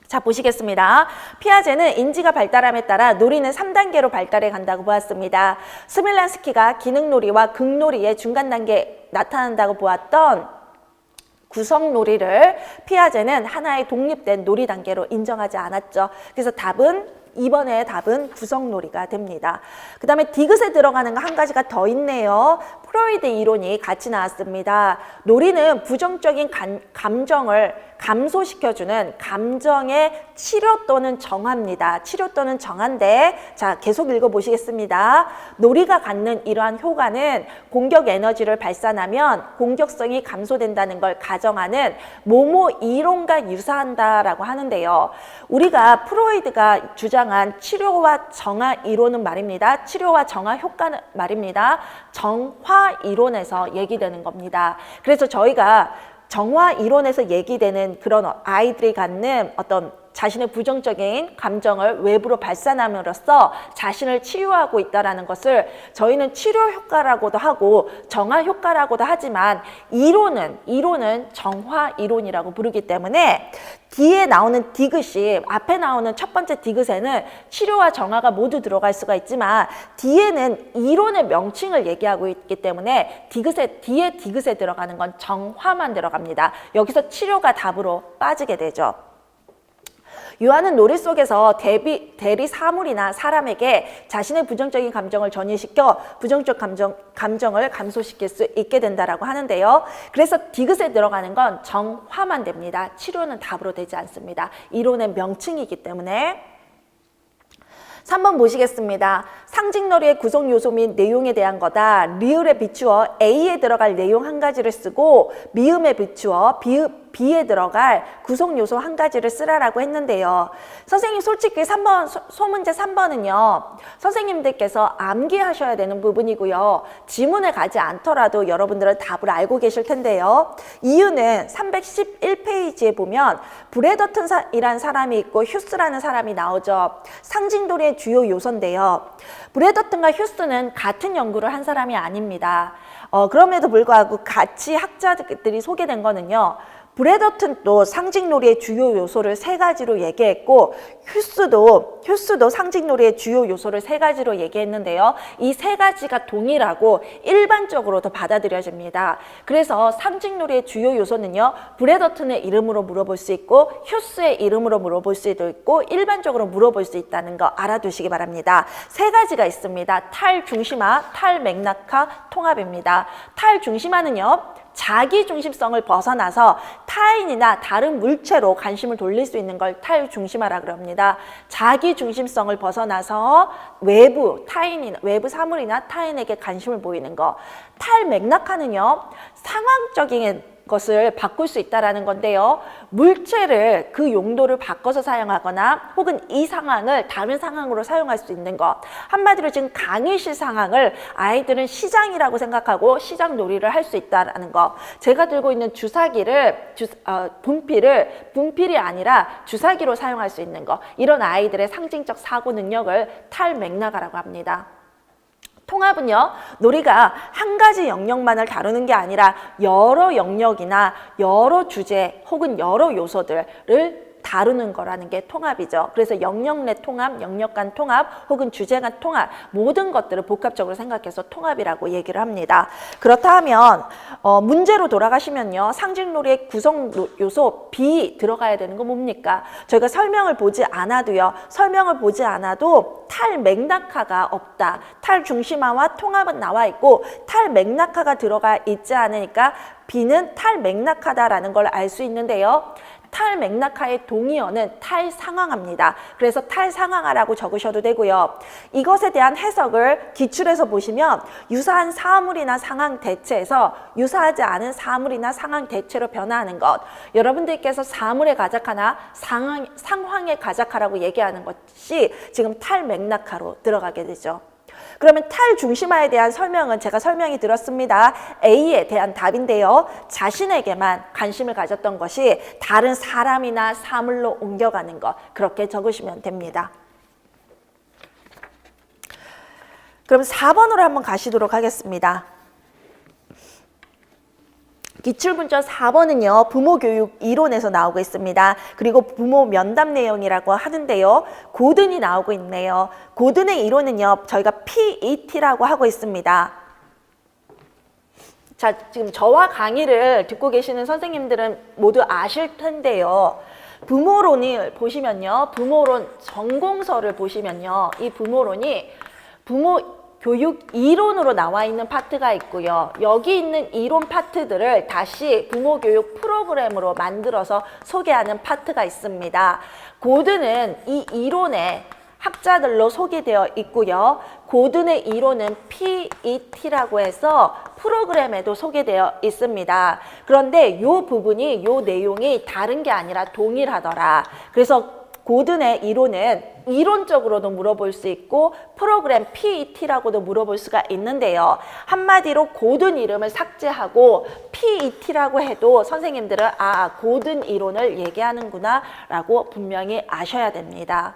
자, 보시겠습니다. 피아제는 인지가 발달함에 따라 놀이는 3단계로 발달해 간다고 보았습니다. 스밀란스키가 기능놀이와 극놀이의 중간 단계에 나타난다고 보았던 구성놀이를 피아제는 하나의 독립된 놀이 단계로 인정하지 않았죠. 그래서 이번에 답은 구성놀이가 됩니다. 그 다음에 디귿에 들어가는 거 한 가지가 더 있네요. 프로이드 이론이 같이 나왔습니다. 놀이는 부정적인 감정을 감소시켜주는 감정의 치료 또는 정화입니다. 치료 또는 정화인데, 자, 계속 읽어보시겠습니다. 놀이가 갖는 이러한 효과는 공격 에너지를 발산하면 공격성이 감소된다는 걸 가정하는 모모 이론과 유사한다라고 하는데요. 우리가 프로이드가 주장한 치료와 정화 이론은 말입니다. 치료와 정화 효과는 말입니다. 정화 이론에서 얘기되는 겁니다. 그래서 저희가 정화 이론에서 얘기되는 그런 아이들이 갖는 어떤 자신의 부정적인 감정을 외부로 발산함으로써 자신을 치유하고 있다는 것을 저희는 치료 효과라고도 하고 정화 효과라고도 하지만 이론은 정화 이론이라고 부르기 때문에 뒤에 나오는 디귿이 앞에 나오는 첫 번째 디귿에는 치료와 정화가 모두 들어갈 수가 있지만 뒤에는 이론의 명칭을 얘기하고 있기 때문에 뒤에 디귿에 들어가는 건 정화만 들어갑니다. 여기서 치료가 답으로 빠지게 되죠. 유아는 놀이 속에서 대리 사물이나 사람에게 자신의 부정적인 감정을 전이시켜 부정적 감정을 감소시킬 수 있게 된다라고 하는데요. 그래서 디귿에 들어가는 건 정화만 됩니다. 치료는 답으로 되지 않습니다. 이론의 명칭이기 때문에. 3번 보시겠습니다. 상징놀이의 구성 요소 및 내용에 대한 거다. 리을에 비추어 A에 들어갈 내용 한 가지를 쓰고 미음에 비추어 B에 들어갈 구성 요소 한 가지를 쓰라라고 했는데요. 선생님 솔직히 3번 소문제 3번은요. 선생님들께서 암기하셔야 되는 부분이고요. 지문에 가지 않더라도 여러분들은 답을 알고 계실 텐데요. 이유는 311페이지에 보면 브래더튼이라는 사람이 있고 휴스라는 사람이 나오죠. 상징도리의 주요 요소인데요. 브래더튼과 휴스는 같은 연구를 한 사람이 아닙니다. 그럼에도 불구하고 같이 학자들이 소개된 거는요. 브래더튼도 상징놀이의 주요 요소를 3가지로 얘기했고 휴스도 상징놀이의 주요 요소를 3가지로 얘기했는데요. 이 3가지가 동일하고 일반적으로도 받아들여집니다. 그래서 상징놀이의 주요 요소는요. 브래더튼의 이름으로 물어볼 수 있고 휴스의 이름으로 물어볼 수도 있고 일반적으로 물어볼 수 있다는 거 알아두시기 바랍니다. 3가지가 있습니다. 탈중심화, 탈맥락화, 통합입니다. 탈중심화는요. 자기 중심성을 벗어나서 타인이나 다른 물체로 관심을 돌릴 수 있는 걸 탈중심화라고 합니다. 자기 중심성을 벗어나서 외부 타인이나 외부 사물이나 타인에게 관심을 보이는 거. 탈맥락화는요. 상황적인 것을 바꿀 수 있다는 건데요. 물체를 그 용도를 바꿔서 사용하거나 혹은 이 상황을 다른 상황으로 사용할 수 있는 것. 한마디로 지금 강의실 상황을 아이들은 시장이라고 생각하고 시장 놀이를 할 수 있다는 것. 제가 들고 있는 주사기를 분필이 아니라 주사기로 사용할 수 있는 것. 이런 아이들의 상징적 사고 능력을 탈맥락화라고 합니다. 통합은요, 놀이가 한 가지 영역만을 다루는 게 아니라 여러 영역이나 여러 주제 혹은 여러 요소들을 다루는 거라는 게 통합이죠. 그래서 영역 내 통합, 영역 간 통합 혹은 주제 간 통합 모든 것들을 복합적으로 생각해서 통합이라고 얘기를 합니다. 그렇다 하면 문제로 돌아가시면요. 상징놀이의 구성 요소 B 들어가야 되는 건 뭡니까? 저희가 설명을 보지 않아도요. 설명을 보지 않아도 탈맥락화가 없다. 탈중심화와 통합은 나와 있고 탈맥락화가 들어가 있지 않으니까 B는 탈맥락하다라는 걸 알 수 있는데요. 탈맥락화의 동의어는 탈상황화입니다. 그래서 탈상황화라고 적으셔도 되고요. 이것에 대한 해석을 기출해서 보시면 유사한 사물이나 상황 대체에서 유사하지 않은 사물이나 상황 대체로 변화하는 것. 여러분들께서 사물에 가작하나 상황에 가작하라고 얘기하는 것이 지금 탈맥락화로 들어가게 되죠. 그러면 탈중심화에 대한 설명은 제가 설명이 들었습니다. A에 대한 답인데요. 자신에게만 관심을 가졌던 것이 다른 사람이나 사물로 옮겨가는 것. 그렇게 적으시면 됩니다. 그럼 4번으로 한번 가시도록 하겠습니다. 기출문제 4번은요. 부모교육 이론에서 나오고 있습니다. 그리고 부모 면담 내용이라고 하는데요. 고든이 나오고 있네요. 고든의 이론은요. 저희가 PET라고 하고 있습니다. 자, 지금 저와 강의를 듣고 계시는 선생님들은 모두 아실 텐데요. 부모론을 보시면요. 부모론 전공서를 보시면요. 이 부모론이 교육 이론으로 나와 있는 파트가 있고요. 여기 있는 이론 파트들을 다시 부모교육 프로그램으로 만들어서 소개하는 파트가 있습니다. 고든은 이 이론의 학자들로 소개되어 있고요. 고든의 이론은 PET라고 해서 프로그램에도 소개되어 있습니다. 그런데 이 부분이, 이 내용이 다른 게 아니라 동일하더라. 그래서 고든의 이론은 이론적으로도 물어볼 수 있고 프로그램 PET라고도 물어볼 수가 있는데요. 한마디로 고든 이름을 삭제하고 PET라고 해도 선생님들은 고든 이론을 얘기하는구나 라고 분명히 아셔야 됩니다.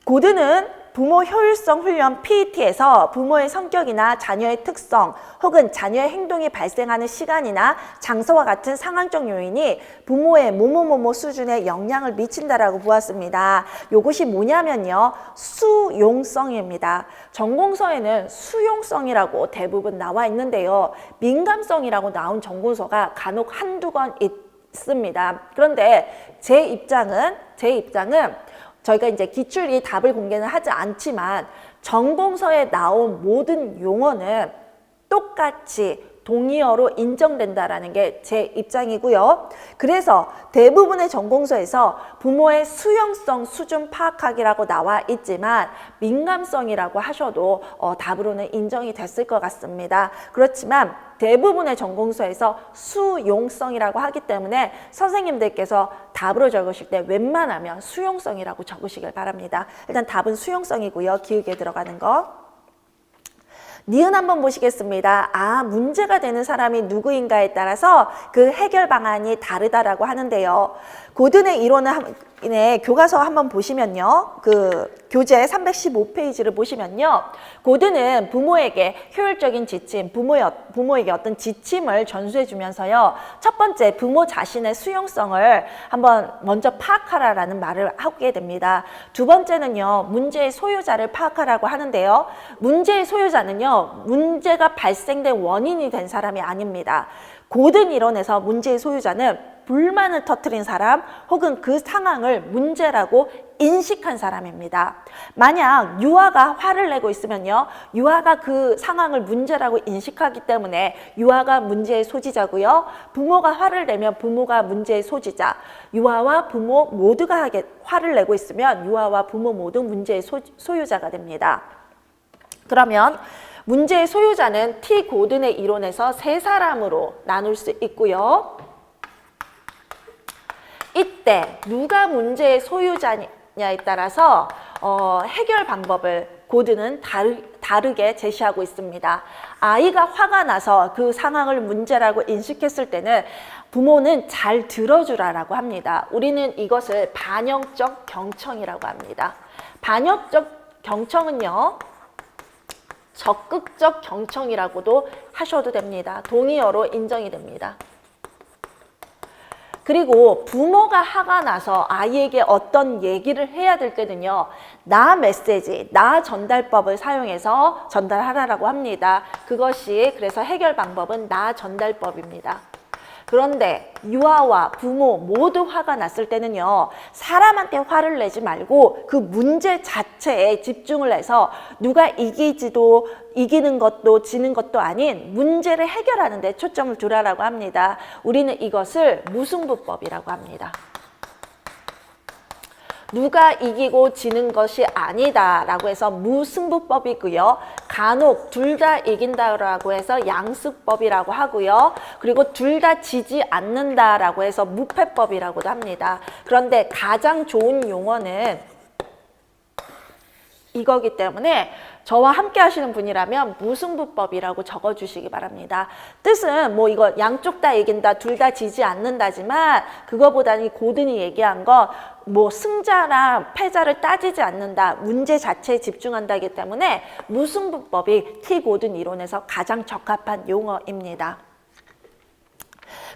고든은 부모 효율성 훈련 PET에서 부모의 성격이나 자녀의 특성 혹은 자녀의 행동이 발생하는 시간이나 장소와 같은 상황적 요인이 부모의 뭐뭐뭐뭐 수준에 영향을 미친다라고 보았습니다. 이것이 뭐냐면요. 수용성입니다. 전공서에는 수용성이라고 대부분 나와 있는데요. 민감성이라고 나온 전공서가 간혹 한두 건 있습니다. 그런데 제 입장은 저희가 이제 기출이 답을 공개는 하지 않지만 전공서에 나온 모든 용어는 똑같이 동의어로 인정된다라는 게 제 입장이고요. 그래서 대부분의 전공서에서 부모의 수용성 수준 파악하기라고 나와 있지만 민감성이라고 하셔도 답으로는 인정이 됐을 것 같습니다. 그렇지만 대부분의 전공서에서 수용성이라고 하기 때문에 선생님들께서 답으로 적으실 때 웬만하면 수용성이라고 적으시길 바랍니다. 일단 답은 수용성이고요. 기억에 들어가는 거. 니은 한번 보시겠습니다. 아, 문제가 되는 사람이 누구인가에 따라서 그 해결 방안이 다르다라고 하는데요. 고든의 이론을 교과서 한번 보시면요. 그 교재 315페이지를 보시면요. 고든은 부모에게 효율적인 지침, 부모에게 어떤 지침을 전수해 주면서요. 첫 번째, 부모 자신의 수용성을 한번 먼저 파악하라라는 말을 하게 됩니다. 두 번째는요. 문제의 소유자를 파악하라고 하는데요. 문제의 소유자는요. 문제가 발생된 원인이 된 사람이 아닙니다. 고든 이론에서 문제의 소유자는 불만을 터뜨린 사람 혹은 그 상황을 문제라고 인식한 사람입니다. 만약 유아가 화를 내고 있으면요. 유아가 그 상황을 문제라고 인식하기 때문에 유아가 문제의 소지자고요. 부모가 화를 내면 부모가 문제의 소지자. 유아와 부모 모두가 화를 내고 있으면 유아와 부모 모두 문제의 소유자가 됩니다. 그러면 문제의 소유자는 T 고든의 이론에서 세 사람으로 나눌 수 있고요. 이때 누가 문제의 소유자냐에 따라서 해결 방법을 고든은 다르게 제시하고 있습니다. 아이가 화가 나서 그 상황을 문제라고 인식했을 때는 부모는 잘 들어주라라고 합니다. 우리는 이것을 반영적 경청이라고 합니다. 반영적 경청은요. 적극적 경청이라고도 하셔도 됩니다. 동의어로 인정이 됩니다. 그리고 부모가 화가 나서 아이에게 어떤 얘기를 해야 될 때는요. 나 메시지, 나 전달법을 사용해서 전달하라고 합니다. 그것이 그래서 해결 방법은 나 전달법입니다. 그런데 유아와 부모 모두 화가 났을 때는요. 사람한테 화를 내지 말고 그 문제 자체에 집중을 해서 누가 이기는 것도 지는 것도 아닌 문제를 해결하는 데 초점을 두라라고 합니다. 우리는 이것을 무승부법이라고 합니다. 누가 이기고 지는 것이 아니다라고 해서 무승부법이고요. 간혹 둘 다 이긴다라고 해서 양승법이라고 하고요. 그리고 둘 다 지지 않는다라고 해서 무패법이라고도 합니다. 그런데 가장 좋은 용어는 이거기 때문에 저와 함께 하시는 분이라면 무승부법이라고 적어주시기 바랍니다. 뜻은 뭐 이거 양쪽 다 이긴다, 둘 다 지지 않는다지만 그거보다는 고든이 얘기한 거 뭐 승자나 패자를 따지지 않는다, 문제 자체에 집중한다기 때문에 무승부법이 T 고든 이론에서 가장 적합한 용어입니다.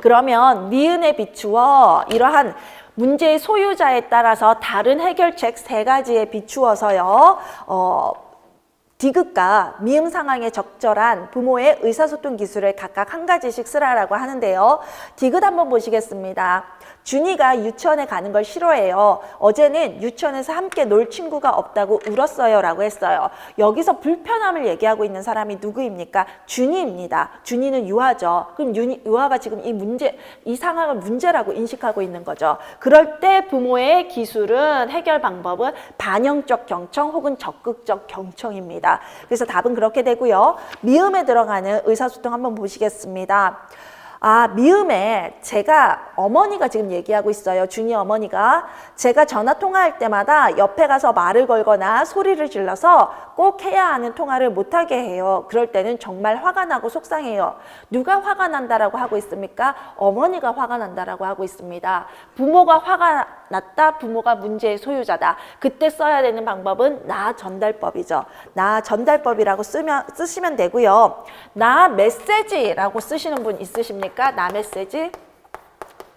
그러면 니은에 비추어 이러한 문제의 소유자에 따라서 다른 해결책 세 가지에 비추어서요. 디귿과 미음 상황에 적절한 부모의 의사소통 기술을 각각 한 가지씩 쓰라라고 하는데요. 디귿 한번 보시겠습니다. 준이가 유치원에 가는 걸 싫어해요. 어제는 유치원에서 함께 놀 친구가 없다고 울었어요 라고 했어요. 여기서 불편함을 얘기하고 있는 사람이 누구입니까? 준이입니다. 준이는 유아죠. 그럼 유아가 지금 이 상황을 문제라고 인식하고 있는 거죠. 그럴 때 부모의 기술은 해결 방법은 반영적 경청 혹은 적극적 경청입니다. 그래서 답은 그렇게 되고요. 미음에 들어가는 의사소통 한번 보시겠습니다. 아, 미음에 어머니가 지금 얘기하고 있어요. 준이 어머니가 제가 전화 통화할 때마다 옆에 가서 말을 걸거나 소리를 질러서 꼭 해야 하는 통화를 못하게 해요. 그럴 때는 정말 화가 나고 속상해요. 누가 화가 난다라고 하고 있습니까? 어머니가 화가 난다라고 하고 있습니다. 부모가 화가 났다. 부모가 문제의 소유자다. 그때 써야 되는 방법은 나 전달법이죠. 나 전달법이라고 쓰시면 되고요. 나 메시지라고 쓰시는 분 있으십니까? 나 메시지?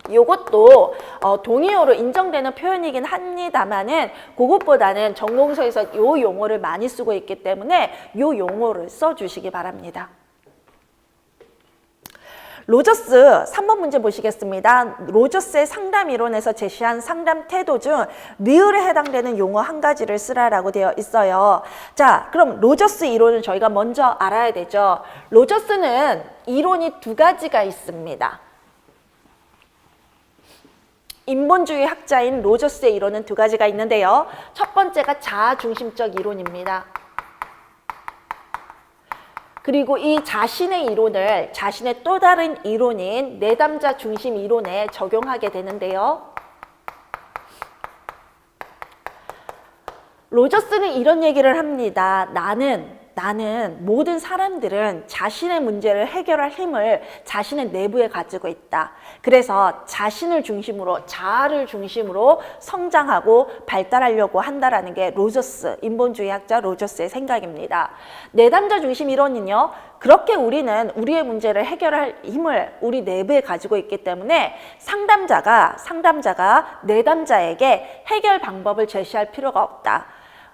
이것도 동의어로 인정되는 표현이긴 합니다만은 그것보다는 전공서에서 이 용어를 많이 쓰고 있기 때문에 이 용어를 써주시기 바랍니다. 로저스 3번 문제 보시겠습니다. 로저스의 상담 이론에서 제시한 상담 태도 중 리을에 해당되는 용어 한 가지를 쓰라라고 되어 있어요. 자, 그럼 로저스 이론을 저희가 먼저 알아야 되죠. 로저스는 이론이 두 가지가 있습니다. 인본주의 학자인 로저스의 이론은 두 가지가 있는데요. 첫 번째가 자아중심적 이론입니다. 그리고 이 자신의 이론을 자신의 또 다른 이론인 내담자 중심 이론에 적용하게 되는데요. 로저스는 이런 얘기를 합니다. 나는 모든 사람들은 자신의 문제를 해결할 힘을 자신의 내부에 가지고 있다. 그래서 자신을 중심으로, 자아를 중심으로 성장하고 발달하려고 한다라는 게 로저스, 인본주의학자 로저스의 생각입니다. 내담자 중심 이론은요, 그렇게 우리는 우리의 문제를 해결할 힘을 우리 내부에 가지고 있기 때문에 상담자가 내담자에게 해결 방법을 제시할 필요가 없다.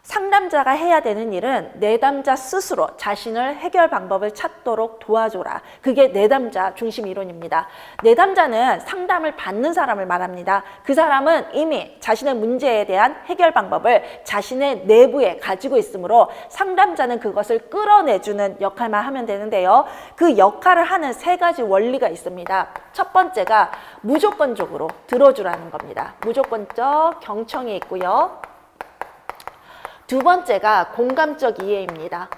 상담자가 해야 되는 일은 내담자 스스로 자신을 해결 방법을 찾도록 도와줘라. 그게 내담자 중심 이론입니다. 내담자는 상담을 받는 사람을 말합니다. 그 사람은 이미 자신의 문제에 대한 해결 방법을 자신의 내부에 가지고 있으므로 상담자는 그것을 끌어내주는 역할만 하면 되는데요. 그 역할을 하는 세 가지 원리가 있습니다. 첫 번째가 무조건적으로 들어주라는 겁니다. 무조건적 경청이 있고요. 두 번째가 공감적 이해입니다.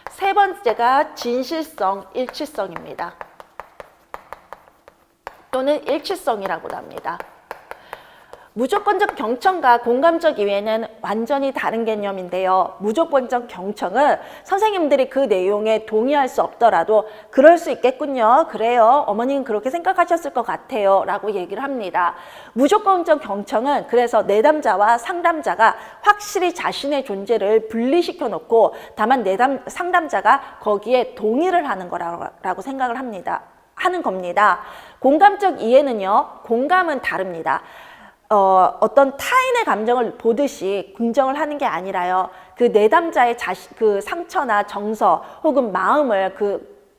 세 번째가 진실성, 일치성입니다. 또는 일치성이라고도 합니다. 무조건적 경청과 공감적 이해는 완전히 다른 개념인데요. 무조건적 경청은 선생님들이 그 내용에 동의할 수 없더라도 그럴 수 있겠군요. 그래요. 어머니는 그렇게 생각하셨을 것 같아요. 라고 얘기를 합니다. 무조건적 경청은 그래서 내담자와 상담자가 확실히 자신의 존재를 분리시켜 놓고 다만 상담자가 거기에 동의를 하는 거라고 생각을 하는 겁니다. 공감적 이해는요. 공감은 다릅니다. 어떤 타인의 감정을 보듯이 긍정을 하는 게 아니라요. 그 내담자의 그 상처나 정서 혹은 마음을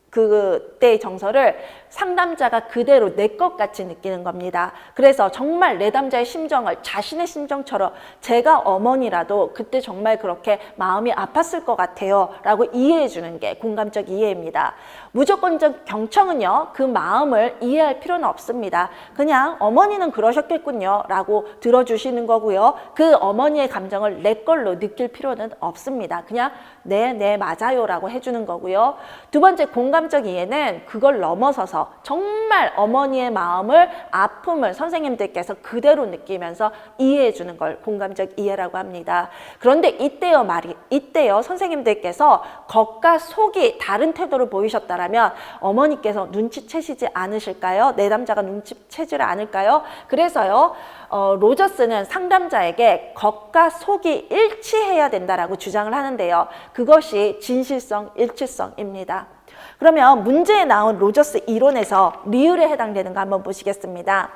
그때의 정서를 상담자가 그대로 내 것 같이 느끼는 겁니다. 그래서 정말 내담자의 심정을 자신의 심정처럼 제가 어머니라도 그때 정말 그렇게 마음이 아팠을 것 같아요 라고 이해해 주는 게 공감적 이해입니다. 무조건적 경청은요, 그 마음을 이해할 필요는 없습니다. 그냥 어머니는 그러셨겠군요 라고 들어주시는 거고요. 그 어머니의 감정을 내 걸로 느낄 필요는 없습니다. 그냥 네 맞아요 라고 해주는 거고요. 두 번째 공감적 이해는 그걸 넘어서서 정말 어머니의 마음을, 아픔을 선생님들께서 그대로 느끼면서 이해해 주는 걸 공감적 이해라고 합니다. 그런데 이때요 선생님들께서 겉과 속이 다른 태도를 보이셨다라면 어머니께서 눈치채시지 않으실까요? 내담자가 눈치채지를 않을까요? 그래서요 로저스는 상담자에게 겉과 속이 일치해야 된다라고 주장을 하는데요. 그것이 진실성, 일치성입니다. 그러면 문제에 나온 로저스 이론에서 리을에 해당되는 거 한번 보시겠습니다.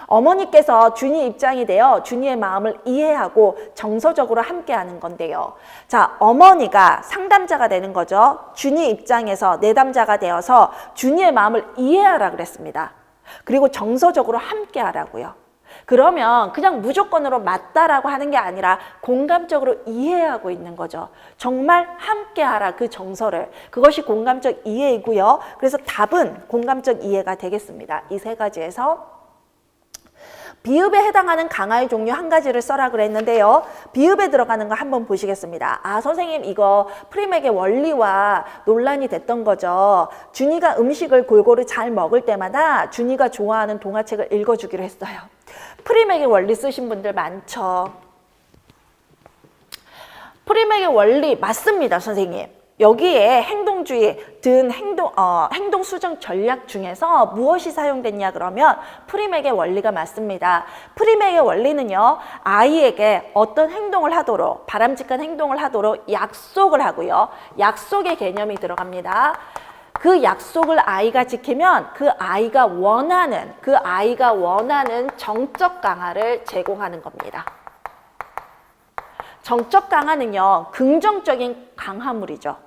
어머니께서 준이 입장이 되어 준이의 마음을 이해하고 정서적으로 함께하는 건데요. 자, 어머니가 상담자가 되는 거죠. 준이 입장에서 내담자가 되어서 준이의 마음을 이해하라 그랬습니다. 그리고 정서적으로 함께하라고요. 그러면 그냥 무조건으로 맞다라고 하는 게 아니라 공감적으로 이해하고 있는 거죠. 정말 함께하라 그 정서를. 그것이 공감적 이해이고요. 그래서 답은 공감적 이해가 되겠습니다. 이 세 가지에서 비읍에 해당하는 강화의 종류 한 가지를 써라 그랬는데요. 비읍에 들어가는 거 한번 보시겠습니다. 아, 선생님 이거 프리맥의 원리와 논란이 됐던 거죠. 준이가 음식을 골고루 잘 먹을 때마다 준이가 좋아하는 동화책을 읽어주기로 했어요. 프리맥의 원리 쓰신 분들 많죠. 프리맥의 원리 맞습니다, 선생님. 여기에 행동주의 든 행동 수정 전략 중에서 무엇이 사용됐냐 그러면 프리맥의 원리가 맞습니다. 프리맥의 원리는요, 아이에게 어떤 행동을 하도록, 바람직한 행동을 하도록 약속을 하고요. 약속의 개념이 들어갑니다. 그 약속을 아이가 지키면 그 아이가 원하는 정적 강화를 제공하는 겁니다. 정적 강화는요, 긍정적인 강화물이죠.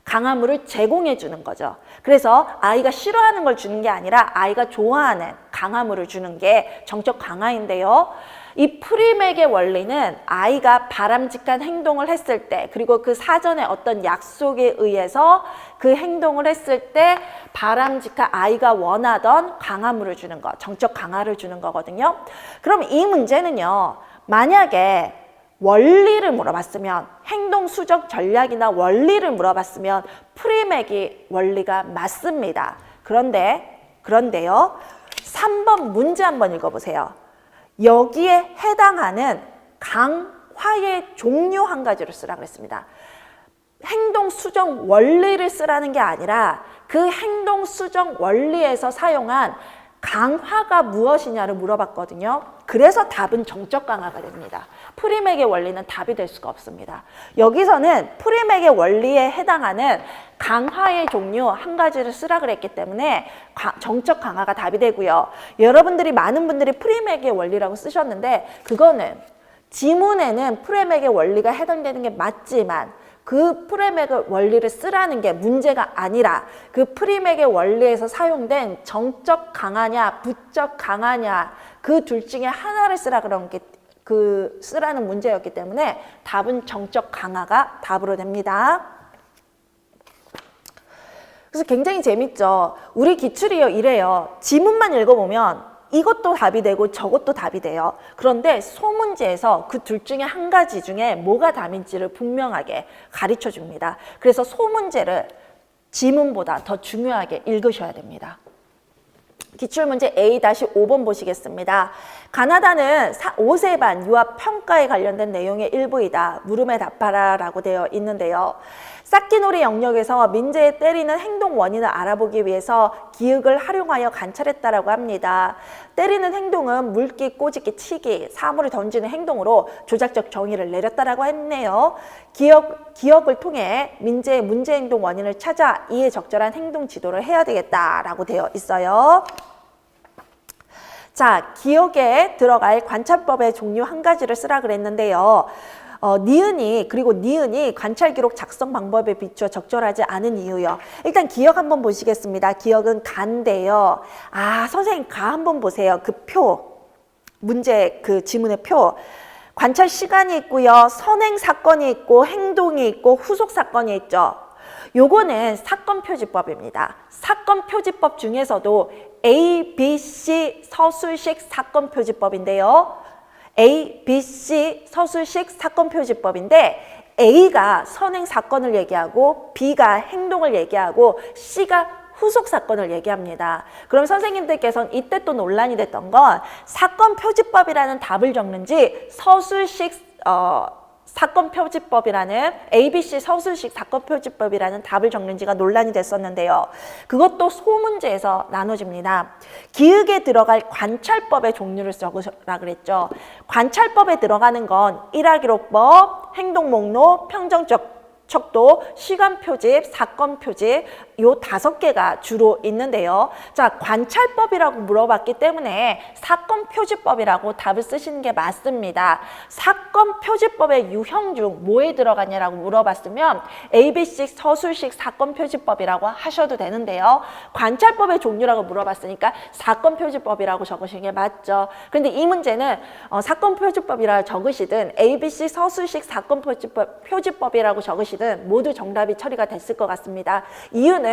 강화물을 제공해 주는 거죠. 그래서 아이가 싫어하는 걸 주는 게 아니라 아이가 좋아하는 강화물을 주는 게 정적 강화인데요. 이 프리맥의 원리는 아이가 바람직한 행동을 했을 때, 그리고 그 사전에 어떤 약속에 의해서 그 행동을 했을 때 바람직한 아이가 원하던 강화물을 주는 거, 정적 강화를 주는 거거든요. 그럼 이 문제는요, 만약에 원리를 물어봤으면, 행동 수정 전략이나 원리를 물어봤으면 프리맥이 원리가 맞습니다. 그런데요. 3번 문제 한번 읽어보세요. 여기에 해당하는 강화의 종류 한 가지를 쓰라 그랬습니다. 행동 수정 원리를 쓰라는 게 아니라 그 행동 수정 원리에서 사용한 강화가 무엇이냐를 물어봤거든요. 그래서 답은 정적 강화가 됩니다. 프리맥의 원리는 답이 될 수가 없습니다. 여기서는 프리맥의 원리에 해당하는 강화의 종류 한 가지를 쓰라 그랬기 때문에 정적 강화가 답이 되고요. 여러분들이 많은 분들이 프리맥의 원리라고 쓰셨는데 그거는 지문에는 프리맥의 원리가 해당되는 게 맞지만 그 프리맥의 원리를 쓰라는 게 문제가 아니라 그 프리맥의 원리에서 사용된 정적 강화냐 부적 강화냐 그 둘 중에 하나를 쓰라 그런 게 쓰라는 문제였기 때문에 답은 정적 강화가 답으로 됩니다. 그래서 굉장히 재밌죠. 우리 기출이요 이래요. 지문만 읽어보면 이것도 답이 되고 저것도 답이 돼요. 그런데 소문제에서 그 둘 중에 한 가지 중에 뭐가 답인지를 분명하게 가르쳐 줍니다. 그래서 소문제를 지문보다 더 중요하게 읽으셔야 됩니다. 기출문제 A-5번 보시겠습니다. 가나다는 5세반 유아 평가에 관련된 내용의 일부이다. 물음에 답하라 라고 되어 있는데요. 쌓기놀이 영역에서 민재의 때리는 행동 원인을 알아보기 위해서 기억을 활용하여 관찰했다라고 합니다. 때리는 행동은 물기, 꼬집기, 치기, 사물을 던지는 행동으로 조작적 정의를 내렸다라고 했네요. 기억을 통해 민재의 문제 행동 원인을 찾아 이에 적절한 행동 지도를 해야 되겠다라고 되어 있어요. 자, 기억에 들어갈 관찰법의 종류 한 가지를 쓰라 그랬는데요. 니은이 관찰 기록 작성 방법에 비추어 적절하지 않은 이유요. 일단 기억 한번 보시겠습니다. 기억은 가인데요. 선생님 가 한번 보세요. 그 표, 문제 그 지문의 표. 관찰 시간이 있고요. 선행 사건이 있고 행동이 있고 후속 사건이 있죠. 요거는 사건 표지법입니다. 사건 표지법 중에서도 A, B, C 서술식 사건 표지법인데요. A, B, C 서술식 사건 표지법인데 A가 선행 사건을 얘기하고 B가 행동을 얘기하고 C가 후속 사건을 얘기합니다. 그럼 선생님들께서는 이때 또 논란이 됐던 건 사건 표지법이라는 답을 적는지 서술식 사건 표지법이라는 ABC 서술식 사건 표지법이라는 답을 적는지가 논란이 됐었는데요. 그것도 소문제에서 나눠집니다. 기억에 들어갈 관찰법의 종류를 적으라 그랬죠. 관찰법에 들어가는 건 일화기록법, 행동목록, 평정적 척도, 시간 표집, 사건 표집 요 5개가 주로 있는데요. 자, 관찰법이라고 물어봤기 때문에 사건 표지법이라고 답을 쓰시는 게 맞습니다. 사건 표지법의 유형 중 뭐에 들어가냐라고 물어봤으면 ABC 서술식 사건 표지법이라고 하셔도 되는데요. 관찰법의 종류라고 물어봤으니까 사건 표지법이라고 적으시는 게 맞죠. 그런데 이 문제는 사건 표지법이라고 적으시든 ABC 서술식 사건 표지법이라고 적으시든 모두 정답이 처리가 됐을 것 같습니다. 이유는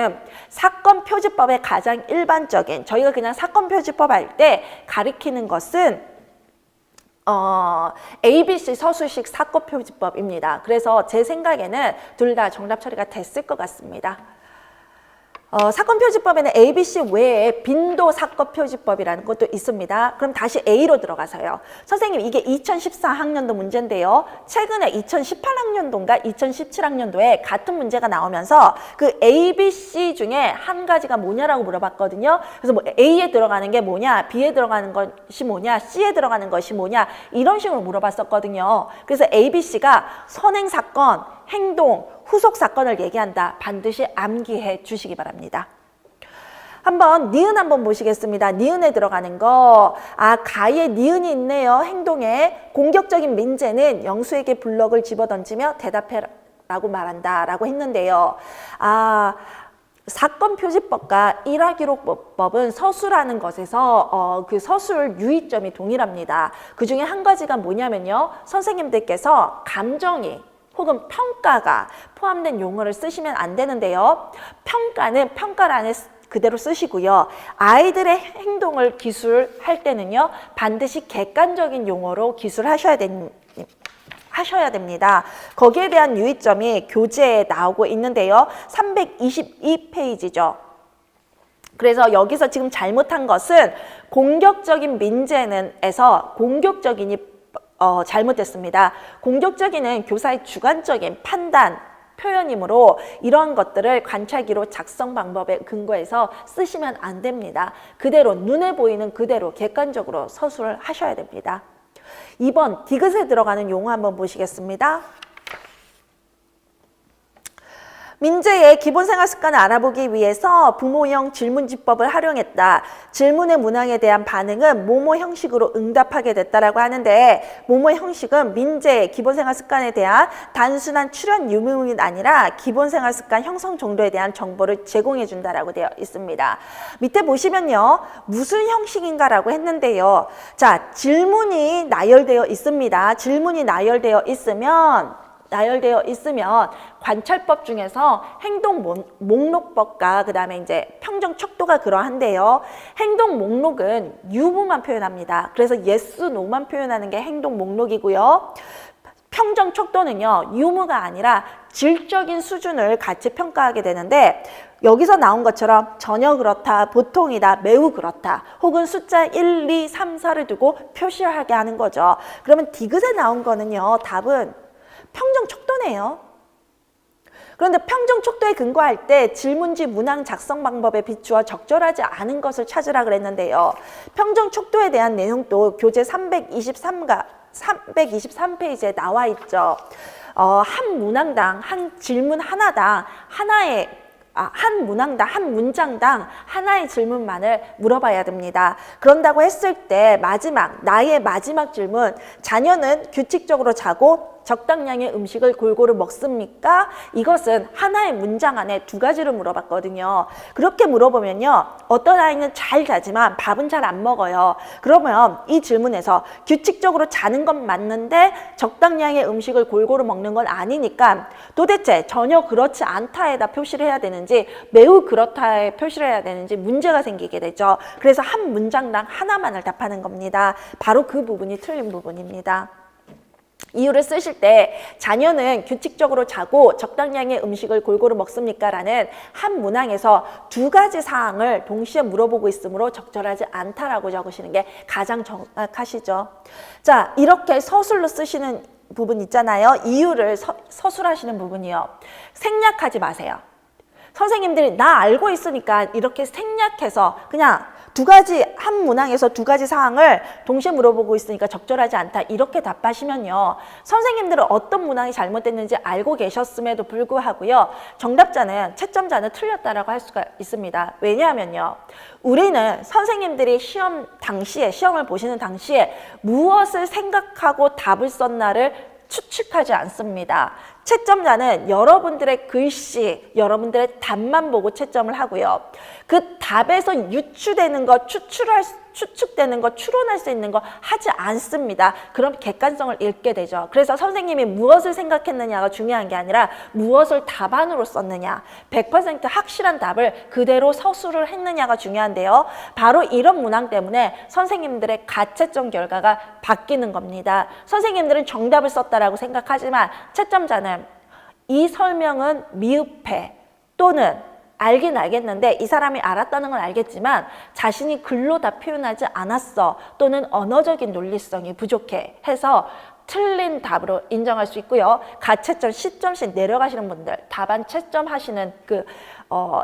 사건 표지법의 가장 일반적인 저희가 그냥 사건 표지법 할 때 가리키는 것은 ABC 서술식 사건 표지법입니다. 그래서 제 생각에는 둘 다 정답 처리가 됐을 것 같습니다. 사건 표지법에는 ABC 외에 빈도 사건 표지법이라는 것도 있습니다. 그럼 다시 A로 들어가서요. 선생님 이게 2014학년도 문제인데요. 최근에 2018학년도인가 2017학년도에 같은 문제가 나오면서 그 ABC 중에 한 가지가 뭐냐라고 물어봤거든요. 그래서 뭐 A에 들어가는 게 뭐냐, B에 들어가는 것이 뭐냐, C에 들어가는 것이 뭐냐 이런 식으로 물어봤었거든요. 그래서 ABC가 선행사건, 행동, 후속 사건을 얘기한다. 반드시 암기해 주시기 바랍니다. 한번 니은 한번 보시겠습니다. 니은에 들어가는 거. 가에 니은이 있네요. 행동에. 공격적인 민재는 영수에게 블럭을 집어던지며 대답해라고 말한다. 라고 했는데요. 사건 표지법과 일화기록법은 서술하는 것에서 그 서술 유의점이 동일합니다. 그 중에 한 가지가 뭐냐면요. 선생님들께서 감정이 혹은 평가가 포함된 용어를 쓰시면 안 되는데요. 평가는 평가를 안에 그대로 쓰시고요. 아이들의 행동을 기술할 때는요. 반드시 객관적인 용어로 기술하셔야 하셔야 됩니다. 거기에 대한 유의점이 교재에 나오고 있는데요. 322페이지죠. 그래서 여기서 지금 잘못한 것은 공격적인 민재는에서 공격적인이 잘못됐습니다. 공격적인은 교사의 주관적인 판단, 표현이므로 이러한 것들을 관찰기로 작성 방법에 근거해서 쓰시면 안 됩니다. 그대로 눈에 보이는 그대로 객관적으로 서술을 하셔야 됩니다. 2번 디귿에 들어가는 용어 한번 보시겠습니다. 민재의 기본생활 습관을 알아보기 위해서 부모형 질문지법을 활용했다. 질문의 문항에 대한 반응은 뭐뭐 형식으로 응답하게 됐다라고 하는데 뭐뭐 형식은 민재의 기본생활 습관에 대한 단순한 출연 유무는 아니라 기본생활 습관 형성 정도에 대한 정보를 제공해 준다라고 되어 있습니다. 밑에 보시면요. 무슨 형식인가라고 했는데요. 자, 질문이 나열되어 있습니다. 질문이 나열되어 있으면 관찰법 중에서 행동 목록법과 그다음에 이제 평정 척도가 그러한데요. 행동 목록은 유무만 표현합니다. 그래서 yes, no만 표현하는 게 행동 목록이고요. 평정 척도는요. 유무가 아니라 질적인 수준을 같이 평가하게 되는데 여기서 나온 것처럼 전혀 그렇다, 보통이다, 매우 그렇다 혹은 숫자 1, 2, 3, 4를 두고 표시하게 하는 거죠. 그러면 디귿에 나온 거는요. 답은 평정 척도네요. 그런데 평정 척도에 근거할 때 질문지 문항 작성 방법에 비추어 적절하지 않은 것을 찾으라 그랬는데요. 평정 척도에 대한 내용도 교재 323페이지에 나와 있죠. 한 문항당, 한 질문 하나당 한 문항당, 한 문장당 하나의 질문만을 물어봐야 됩니다. 그런다고 했을 때 나의 마지막 질문, 자녀는 규칙적으로 자고 적당량의 음식을 골고루 먹습니까? 이것은 하나의 문장 안에 두 가지를 물어봤거든요. 그렇게 물어보면요. 어떤 아이는 잘 자지만 밥은 잘 안 먹어요. 그러면 이 질문에서 규칙적으로 자는 건 맞는데 적당량의 음식을 골고루 먹는 건 아니니까 도대체 전혀 그렇지 않다에다 표시를 해야 되는지 매우 그렇다에 표시를 해야 되는지 문제가 생기게 되죠. 그래서 한 문장당 하나만을 답하는 겁니다. 바로 그 부분이 틀린 부분입니다. 이유를 쓰실 때 자녀는 규칙적으로 자고 적당량의 음식을 골고루 먹습니까? 라는 한 문항에서 두 가지 사항을 동시에 물어보고 있으므로 적절하지 않다라고 적으시는 게 가장 정확하시죠. 자, 이렇게 서술로 쓰시는 부분 있잖아요. 이유를 서술하시는 부분이요. 생략하지 마세요. 선생님들이 나 알고 있으니까 이렇게 생략해서 그냥 한 문항에서 두 가지 사항을 동시에 물어보고 있으니까 적절하지 않다 이렇게 답하시면요. 선생님들은 어떤 문항이 잘못됐는지 알고 계셨음에도 불구하고요. 정답자는 채점자는 틀렸다라고 할 수가 있습니다. 왜냐하면요. 우리는 선생님들이 시험을 보시는 당시에 무엇을 생각하고 답을 썼나를 추측하지 않습니다. 채점자는 여러분들의 글씨, 여러분들의 답만 보고 채점을 하고요. 그 답에서 유추되는 것, 추측되는 것, 추론할 수 있는 거 하지 않습니다. 그럼 객관성을 잃게 되죠. 그래서 선생님이 무엇을 생각했느냐가 중요한 게 아니라 무엇을 답안으로 썼느냐, 100% 확실한 답을 그대로 서술을 했느냐가 중요한데요. 바로 이런 문항 때문에 선생님들의 가채점 결과가 바뀌는 겁니다. 선생님들은 정답을 썼다라고 생각하지만 채점자는 이 설명은 미흡해 또는 알긴 알겠는데 이 사람이 알았다는 건 알겠지만 자신이 글로 다 표현하지 않았어 또는 언어적인 논리성이 부족해 해서 틀린 답으로 인정할 수 있고요. 가채점, 시점씩 내려가시는 분들 답안 채점하시는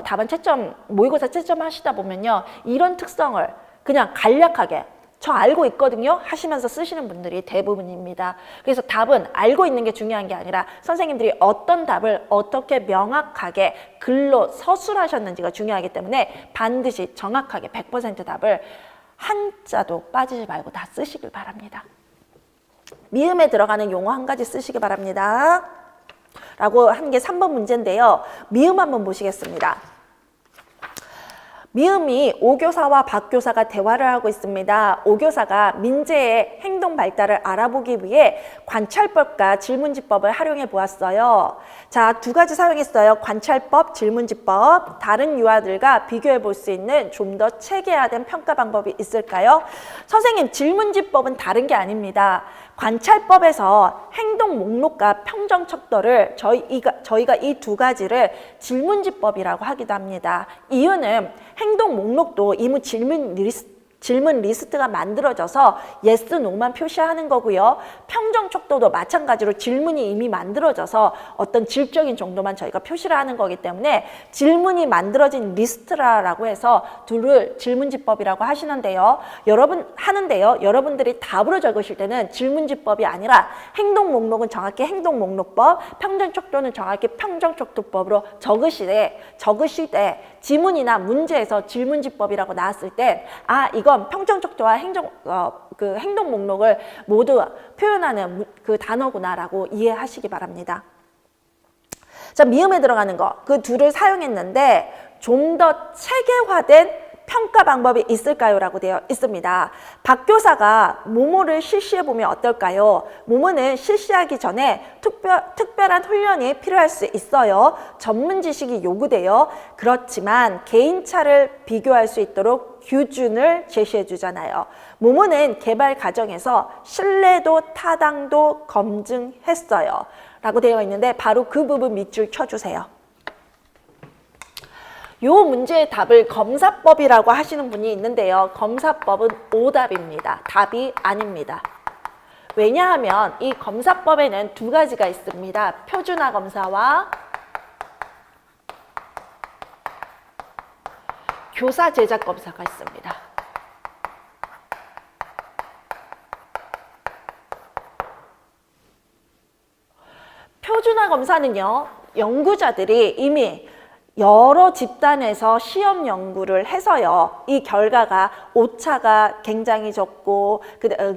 답안 채점, 모의고사 채점하시다 보면요. 이런 특성을 그냥 간략하게 저 알고 있거든요 하시면서 쓰시는 분들이 대부분입니다. 그래서 답은 알고 있는 게 중요한 게 아니라 선생님들이 어떤 답을 어떻게 명확하게 글로 서술하셨는지가 중요하기 때문에 반드시 정확하게 100% 답을 한자도 빠지지 말고 다 쓰시길 바랍니다. 미음에 들어가는 용어 한 가지 쓰시기 바랍니다. 라고 한 게 3번 문제인데요. 미음 한번 보시겠습니다. 미음이 오교사와 박교사가 대화를 하고 있습니다. 오교사가 민재의 행동 발달을 알아보기 위해 관찰법과 질문지법을 활용해 보았어요. 자, 두 가지 사용했어요. 관찰법, 질문지법. 다른 유아들과 비교해 볼 수 있는 좀 더 체계화된 평가 방법이 있을까요? 선생님, 질문지법은 다른 게 아닙니다. 관찰법에서 행동 목록과 평정 척도를 저희가 이 두 가지를 질문지법이라고 하기도 합니다. 이유는 행동 목록도 이미 질문 리스트가 만들어져서 yes, no만 표시하는 거고요. 평정 척도도 마찬가지로 질문이 이미 만들어져서 어떤 질적인 정도만 저희가 표시를 하는 거기 때문에 질문이 만들어진 리스트라고 해서 둘을 질문지법이라고 하시는데요. 여러분들이 답으로 적으실 때는 질문지법이 아니라 행동 목록은 정확히 행동 목록법, 평정 척도는 정확히 평정 척도법으로 적으실 때 지문이나 문제에서 질문지법이라고 나왔을 때 이건 평정 척도와 행동 목록을 모두 표현하는 그 단어구나라고 이해하시기 바랍니다. 자, 미음에 들어가는 거, 그 둘을 사용했는데 좀 더 체계화된 평가 방법이 있을까요? 라고 되어 있습니다. 박교사가 모모를 실시해보면 어떨까요? 모모는 실시하기 전에 특별한 훈련이 필요할 수 있어요. 전문 지식이 요구돼요. 그렇지만 개인차를 비교할 수 있도록 기준을 제시해 주잖아요. 모모는 개발 과정에서 신뢰도, 타당도 검증했어요. 라고 되어 있는데 바로 그 부분 밑줄 쳐주세요. 요 문제의 답을 검사법이라고 하시는 분이 있는데요. 검사법은 오답입니다. 답이 아닙니다. 왜냐하면 이 검사법에는 두 가지가 있습니다. 표준화 검사와 교사 제작 검사가 있습니다. 표준화 검사는요, 연구자들이 이미 여러 집단에서 시험 연구를 해서요, 이 결과가 오차가 굉장히 적고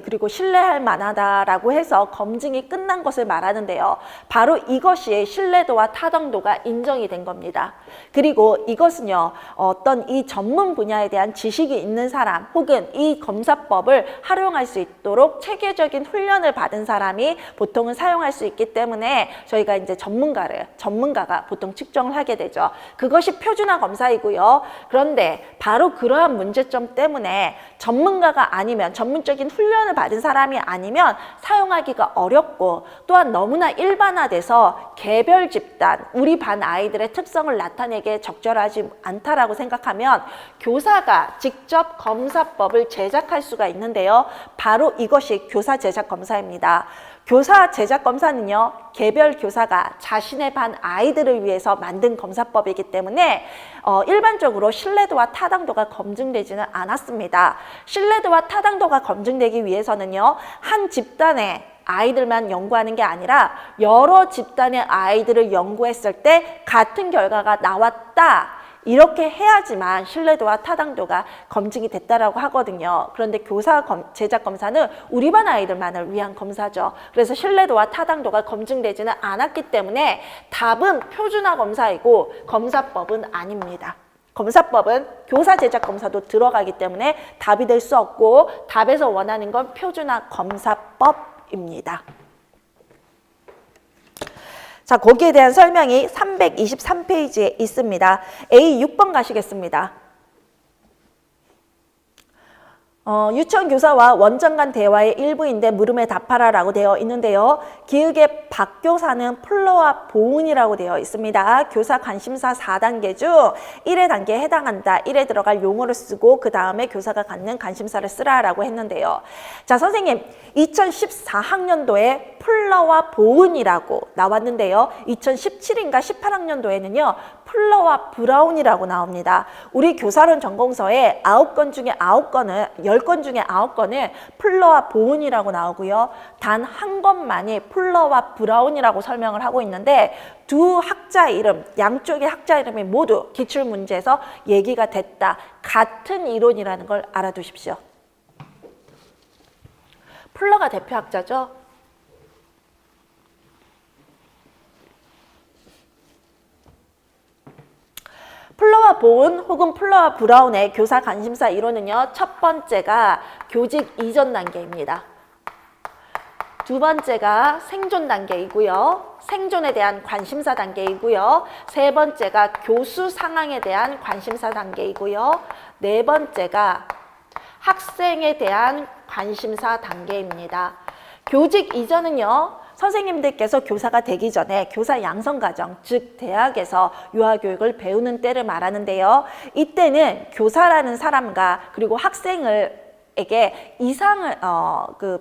그리고 신뢰할 만하다라고 해서 검증이 끝난 것을 말하는데요. 바로 이것이 신뢰도와 타당도가 인정이 된 겁니다. 그리고 이것은요, 어떤 이 전문 분야에 대한 지식이 있는 사람 혹은 이 검사법을 활용할 수 있도록 체계적인 훈련을 받은 사람이 보통은 사용할 수 있기 때문에 저희가 이제 전문가가 보통 측정을 하게 되죠. 그것이 표준화 검사이고요. 그런데 바로 그러한 문제점 때문에 전문가가 아니면, 전문적인 훈련을 받은 사람이 아니면 사용하기가 어렵고, 또한 너무나 일반화돼서 개별 집단, 우리 반 아이들의 특성을 나타내기에 적절하지 않다라고 생각하면 교사가 직접 검사법을 제작할 수가 있는데요. 바로 이것이 교사 제작 검사입니다. 교사 제작 검사는요, 개별 교사가 자신의 반 아이들을 위해서 만든 검사법이기 때문에 일반적으로 신뢰도와 타당도가 검증되지는 않았습니다. 신뢰도와 타당도가 검증되기 위해서는요, 한 집단의 아이들만 연구하는 게 아니라 여러 집단의 아이들을 연구했을 때 같은 결과가 나왔다, 이렇게 해야지만 신뢰도와 타당도가 검증이 됐다라고 하거든요. 그런데 교사 제작 검사는 우리 반 아이들만을 위한 검사죠. 그래서 신뢰도와 타당도가 검증되지는 않았기 때문에 답은 표준화 검사이고 검사법은 아닙니다. 검사법은 교사 제작 검사도 들어가기 때문에 답이 될 수 없고, 답에서 원하는 건 표준화 검사법입니다. 자, 거기에 대한 설명이 323페이지에 있습니다. A 6번 가시겠습니다. 유치원 교사와 원장 간 대화의 일부인데 물음에 답하라 라고 되어 있는데요. 기역의 박 교사는 플러와 보은이라고 되어 있습니다. 교사 관심사 4단계 중 1의 단계에 해당한다. 1에 들어갈 용어를 쓰고 그 다음에 교사가 갖는 관심사를 쓰라 라고 했는데요. 자, 선생님, 2014학년도에 플러와 보은이라고 나왔는데요. 2017인가 18학년도에는요. 플러와 브라운이라고 나옵니다. 우리 교사론 전공서에 9건 중에 10건 중에 9건은 플러와 보은이라고 나오고요. 단 한 건만이 플러와 브라운이라고 설명을 하고 있는데, 두 학자 이름, 양쪽의 학자 이름이 모두 기출문제에서 얘기가 됐다. 같은 이론이라는 걸 알아두십시오. 플러가 대표 학자죠. 플러와 플로아 보은 혹은 플로아 브라운의 교사 관심사 이론은요. 첫 번째가 교직 이전 단계입니다. 두 번째가 생존 단계이고요. 생존에 대한 관심사 단계이고요. 세 번째가 교수 상황에 대한 관심사 단계이고요. 네 번째가 학생에 대한 관심사 단계입니다. 교직 이전은요. 선생님들께서 교사가 되기 전에 교사 양성과정, 즉 대학에서 유아교육을 배우는 때를 말하는데요. 이때는 교사라는 사람과 그리고 학생에게 이상을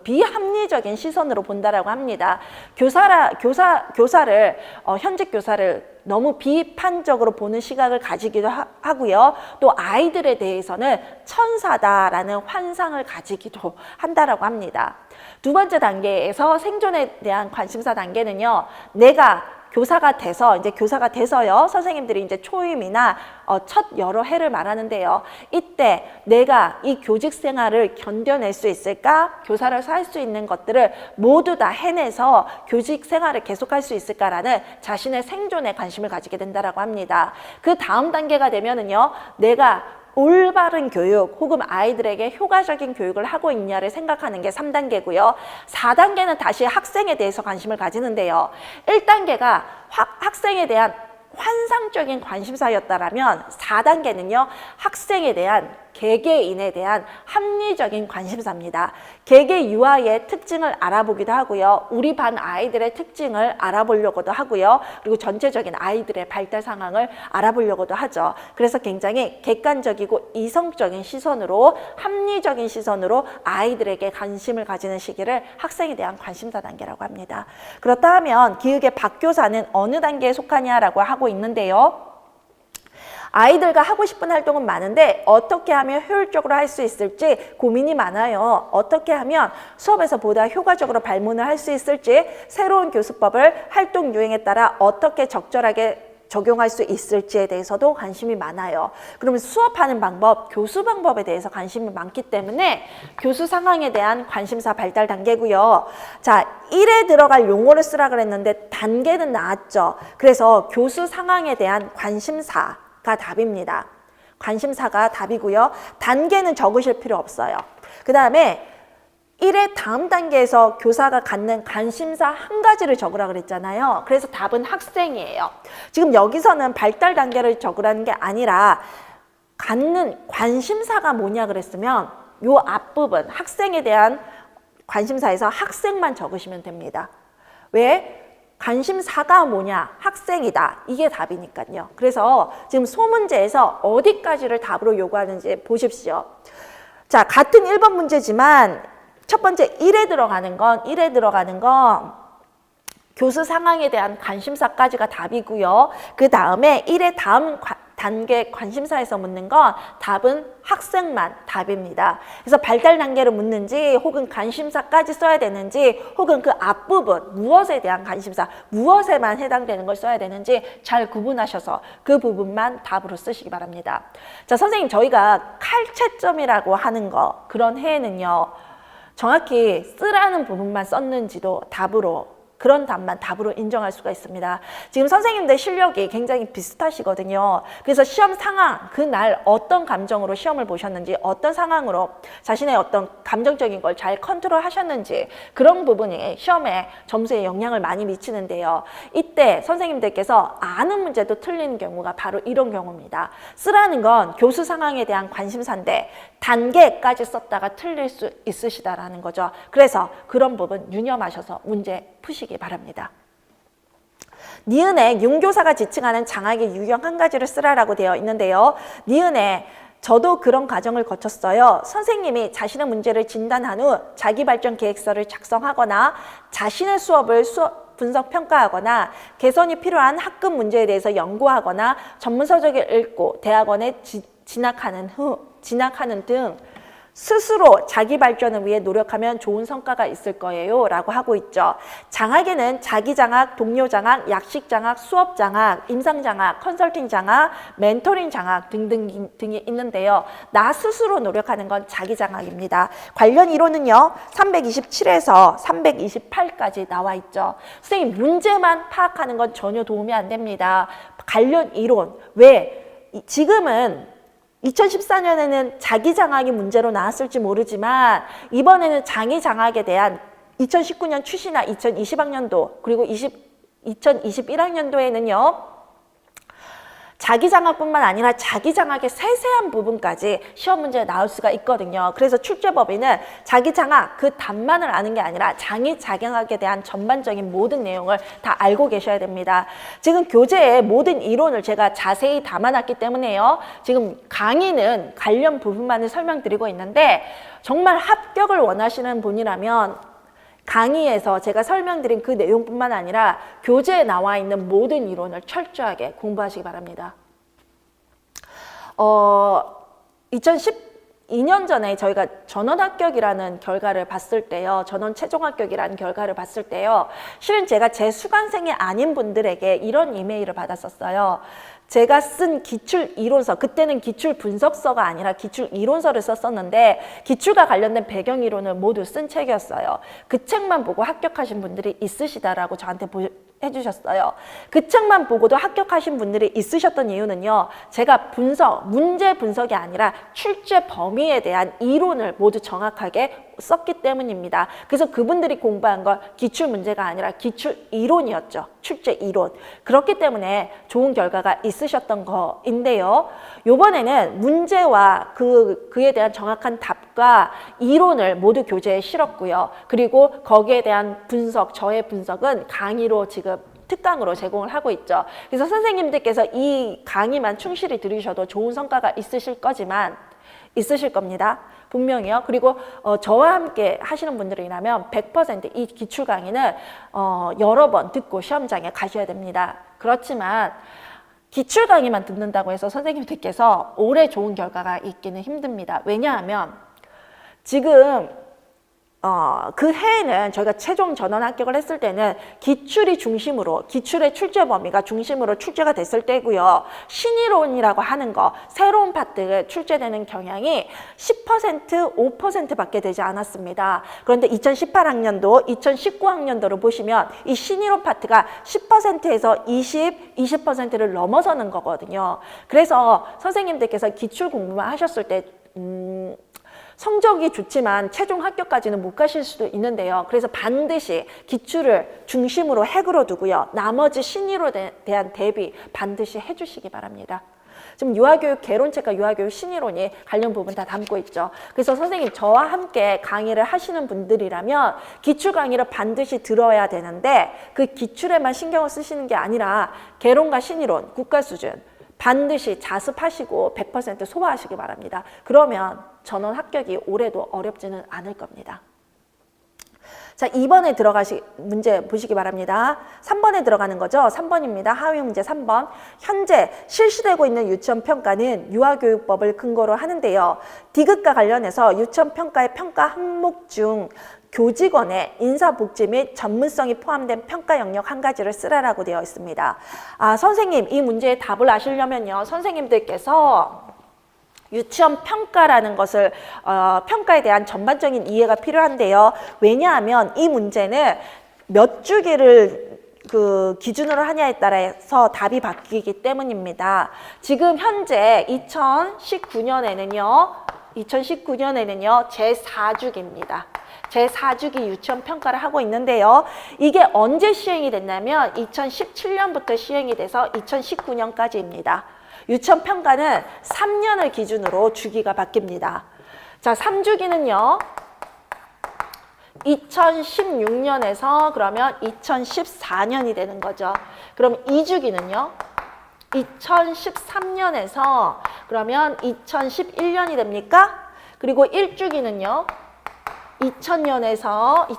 비합리적인 시선으로 본다라고 합니다. 교사를 현직 교사를 너무 비판적으로 보는 시각을 가지기도 하고요. 또 아이들에 대해서는 천사다라는 환상을 가지기도 한다라고 합니다. 두 번째 단계에서 생존에 대한 관심사 단계는요. 내가 교사가 돼서요. 선생님들이 이제 초임이나 첫 여러 해를 말하는데요. 이때 내가 이 교직 생활을 견뎌낼 수 있을까? 교사로서 할 수 있는 것들을 모두 다 해내서 교직 생활을 계속할 수 있을까라는 자신의 생존에 관심을 가지게 된다라고 합니다. 그 다음 단계가 되면은요. 내가 올바른 교육 혹은 아이들에게 효과적인 교육을 하고 있냐를 생각하는 게 3단계고요. 4단계는 다시 학생에 대해서 관심을 가지는데요. 1단계가 학생에 대한 환상적인 관심사였다라면 4단계는요. 학생에 대한 개개인에 대한 합리적인 관심사입니다. 개개 유아의 특징을 알아보기도 하고요. 우리 반 아이들의 특징을 알아보려고도 하고요. 그리고 전체적인 아이들의 발달 상황을 알아보려고도 하죠. 그래서 굉장히 객관적이고 이성적인 시선으로 합리적인 시선으로 아이들에게 관심을 가지는 시기를 학생에 대한 관심사 단계라고 합니다. 그렇다 하면 기획의 박 교사는 어느 단계에 속하냐라고 하고 있는데요. 아이들과 하고 싶은 활동은 많은데 어떻게 하면 효율적으로 할 수 있을지 고민이 많아요. 어떻게 하면 수업에서 보다 효과적으로 발문을 할 수 있을지, 새로운 교수법을 활동 유행에 따라 어떻게 적절하게 적용할 수 있을지에 대해서도 관심이 많아요. 그러면 수업하는 방법, 교수 방법에 대해서 관심이 많기 때문에 교수 상황에 대한 관심사 발달 단계고요. 자, 1에 들어갈 용어를 쓰라 그랬는데 단계는 나왔죠. 그래서 교수 상황에 대한 관심사가 답입니다. 관심사가 답이고요. 단계는 적으실 필요 없어요. 그 다음에 1의 다음 단계에서 교사가 갖는 관심사 한 가지를 적으라 그랬잖아요. 그래서 답은 학생이에요. 지금 여기서는 발달 단계를 적으라는 게 아니라 갖는 관심사가 뭐냐 그랬으면 요 앞부분 학생에 대한 관심사에서 학생만 적으시면 됩니다. 왜? 관심사가 뭐냐? 학생이다. 이게 답이니까요. 그래서 지금 소문제에서 어디까지를 답으로 요구하는지 보십시오. 자, 같은 1번 문제지만 첫 번째 1에 들어가는 건 교수 상황에 대한 관심사까지가 답이고요. 그 다음에 1의 다음 단계 관심사에서 묻는 건 답은 학생만 답입니다. 그래서 발달 단계를 묻는지 혹은 관심사까지 써야 되는지 혹은 그 앞부분 무엇에 대한 관심사, 무엇에만 해당되는 걸 써야 되는지 잘 구분하셔서 그 부분만 답으로 쓰시기 바랍니다. 자, 선생님 저희가 칼채점이라고 하는 거 그런 해에는요. 정확히 쓰라는 부분만 썼는지도 답으로 그런 답만 답으로 인정할 수가 있습니다. 지금 선생님들 실력이 굉장히 비슷하시거든요. 그래서 시험 상황, 그날 어떤 감정으로 시험을 보셨는지, 어떤 상황으로 자신의 어떤 감정적인 걸 잘 컨트롤 하셨는지 그런 부분이 시험에 점수에 영향을 많이 미치는데요. 이때 선생님들께서 아는 문제도 틀리는 경우가 바로 이런 경우입니다. 쓰라는 건 교수 상황에 대한 관심사인데 단계까지 썼다가 틀릴 수 있으시다라는 거죠. 그래서 그런 부분 유념하셔서 문제 푸시기 바랍니다. 니은에 윤교사가 지칭하는 장학의 유형 한 가지를 쓰라라고 되어 있는데요. 니은에 저도 그런 과정을 거쳤어요. 선생님이 자신의 문제를 진단한 후 자기 발전 계획서를 작성하거나 자신의 수업을 분석 평가하거나 개선이 필요한 학급 문제에 대해서 연구하거나 전문 서적을 읽고 대학원에 진학하는 등 스스로 자기 발전을 위해 노력하면 좋은 성과가 있을 거예요 라고 하고 있죠. 장학에는 자기장학, 동료장학, 약식장학, 수업장학, 임상장학, 컨설팅장학, 멘토링장학 등이 있는데요. 나 스스로 노력하는 건 자기장학입니다. 관련 이론은요. 327에서 328까지 나와 있죠. 선생님 문제만 파악하는 건 전혀 도움이 안 됩니다. 관련 이론, 왜? 지금은 2014년에는 자기장악이 문제로 나왔을지 모르지만 이번에는 장애장악에 대한 2019년 출시나 2020학년도 그리고 2021학년도에는요. 자기장악뿐만 아니라 자기장악의 세세한 부분까지 시험 문제에 나올 수가 있거든요. 그래서 출제법인은 자기장악 그 답만을 아는 게 아니라 장애장악에 대한 전반적인 모든 내용을 다 알고 계셔야 됩니다. 지금 교재에 모든 이론을 제가 자세히 담아놨기 때문에요. 지금 강의는 관련 부분만을 설명드리고 있는데 정말 합격을 원하시는 분이라면 강의에서 제가 설명드린 그 내용뿐만 아니라 교재에 나와 있는 모든 이론을 철저하게 공부하시기 바랍니다. 2012년 전에 저희가 전원 합격이라는 결과를 봤을 때요. 전원 최종 합격이라는 결과를 봤을 때요. 실은 제가 제 수강생이 아닌 분들에게 이런 이메일을 받았었어요. 제가 쓴 기출이론서, 그때는 기출분석서가 아니라 기출이론서를 썼었는데 기출과 관련된 배경이론을 모두 쓴 책이었어요. 그 책만 보고 합격하신 분들이 있으시다라고 저한테 해주셨어요. 그 책만 보고도 합격하신 분들이 있으셨던 이유는요. 제가 문제 분석이 아니라 출제 범위에 대한 이론을 모두 정확하게 썼기 때문입니다. 그래서 그분들이 공부한 건 기출 문제가 아니라 기출 이론이었죠. 출제 이론. 그렇기 때문에 좋은 결과가 있으셨던 거인데요. 이번에는 문제와 그에 대한 정확한 답과 이론을 모두 교재에 실었고요. 그리고 거기에 대한 분석, 저의 분석은 강의로 지금 특강으로 제공을 하고 있죠. 그래서 선생님들께서 이 강의만 충실히 들으셔도 좋은 성과가 있으실 겁니다. 분명히요. 그리고 저와 함께 하시는 분들이라면 100% 이 기출 강의는 여러 번 듣고 시험장에 가셔야 됩니다. 그렇지만 기출 강의만 듣는다고 해서 선생님들께서 오래 좋은 결과가 있기는 힘듭니다. 왜냐하면 지금 그 해에는 저희가 최종 전원 합격을 했을 때는 기출이 중심으로, 기출의 출제 범위가 중심으로 출제가 됐을 때고요. 신이론이라고 하는 거, 새로운 파트가 출제되는 경향이 10%, 5%밖에 되지 않았습니다. 그런데 2018학년도, 2019학년도를 보시면 이 신이론 파트가 10%에서 20%를 넘어서는 거거든요. 그래서 선생님들께서 기출 공부만 하셨을 때 성적이 좋지만 최종 합격까지는 못 가실 수도 있는데요. 그래서 반드시 기출을 중심으로 핵으로 두고요. 나머지 신이론에 대한 대비 반드시 해주시기 바랍니다. 지금 유아교육 개론책과 유아교육 신이론이 관련 부분 다 담고 있죠. 그래서 선생님 저와 함께 강의를 하시는 분들이라면 기출 강의를 반드시 들어야 되는데 그 기출에만 신경을 쓰시는 게 아니라 개론과 신이론, 국가 수준 반드시 자습하시고 100% 소화하시기 바랍니다. 그러면 전원 합격이 올해도 어렵지는 않을 겁니다. 자, 2번에 문제 보시기 바랍니다. 3번에 들어가는 거죠. 3번입니다. 하위 문제 3번. 현재 실시되고 있는 유치원평가는 유아교육법을 근거로 하는데요. 디귿과 관련해서 유치원평가의 평가 항목 중 교직원의 인사복지 및 전문성이 포함된 평가 영역 한 가지를 쓰라라고 되어 있습니다. 선생님, 이 문제의 답을 아시려면요. 선생님들께서 유치원 평가라는 것을 평가에 대한 전반적인 이해가 필요한데요. 왜냐하면 이 문제는 몇 주기를 기준으로 하냐에 따라서 답이 바뀌기 때문입니다. 지금 현재 2019년에는요. 제4주기입니다. 제4주기 유치원 평가를 하고 있는데요. 이게 언제 시행이 됐냐면 2017년부터 시행이 돼서 2019년까지입니다. 유치원 평가는 3년을 기준으로 주기가 바뀝니다. 자, 3주기는요. 2016년에서 그러면 2014년이 되는 거죠. 그럼 2주기는요. 2013년에서 그러면 2011년이 됩니까? 그리고 1주기는요. 2010년에서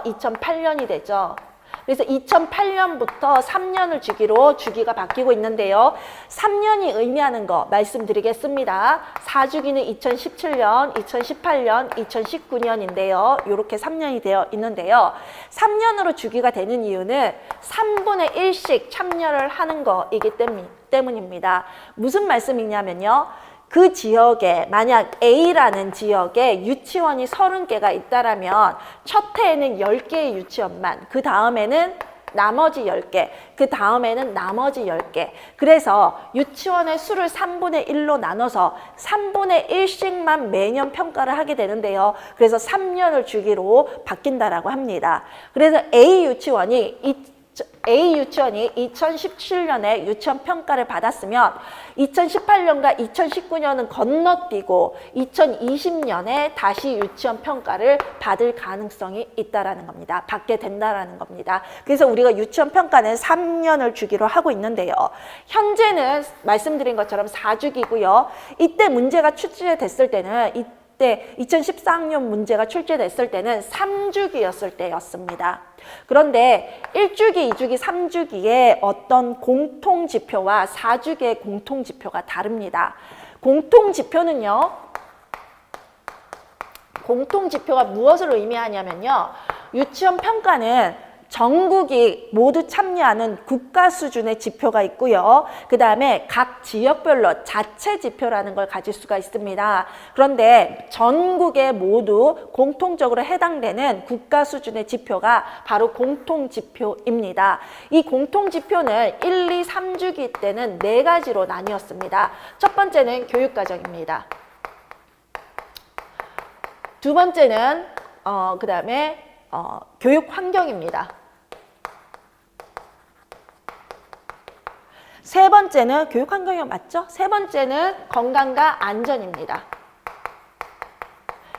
2008년이 되죠. 그래서 2008년부터 3년을 주기로 주기가 바뀌고 있는데요. 3년이 의미하는 거 말씀드리겠습니다. 4주기는 2017년, 2018년, 2019년인데요. 이렇게 3년이 되어 있는데요. 3년으로 주기가 되는 이유는 3분의 1씩 참여를 하는 거이기 때문입니다. 무슨 말씀이냐면요. 그 지역에 만약 A라는 지역에 유치원이 30개가 있다라면 첫 해에는 10개의 유치원만, 그 다음에는 나머지 10개, 그 다음에는 나머지 10개. 그래서 유치원의 수를 3분의 1로 나눠서 3분의 1씩만 매년 평가를 하게 되는데요. 그래서 3년을 주기로 바뀐다라고 합니다. 그래서 A 유치원이 2017년에 유치원 평가를 받았으면 2018년과 2019년은 건너뛰고 2020년에 다시 유치원 평가를 받을 가능성이 있다라는 겁니다. 받게 된다라는 겁니다. 그래서 우리가 유치원 평가는 3년을 주기로 하고 있는데요. 현재는 말씀드린 것처럼 4주기고요. 이때 문제가 출제됐을 때는 이때 2014학년 문제가 출제됐을 때는 3주기였을 때였습니다. 그런데 1주기, 2주기, 3주기의 어떤 공통지표와 4주기의 공통지표가 다릅니다. 공통지표는요, 공통지표가 무엇을 의미하냐면요, 유치원 평가는 전국이 모두 참여하는 국가 수준의 지표가 있고요. 그 다음에 각 지역별로 자체 지표라는 걸 가질 수가 있습니다. 그런데 전국에 모두 공통적으로 해당되는 국가 수준의 지표가 바로 공통지표입니다. 이 공통지표는 1, 2, 3주기 때는 4가지로 나뉘었습니다. 첫 번째는 교육과정입니다. 두 번째는 그 다음에 교육 환경입니다. 세 번째는 교육 환경이 맞죠? 세 번째는 건강과 안전입니다.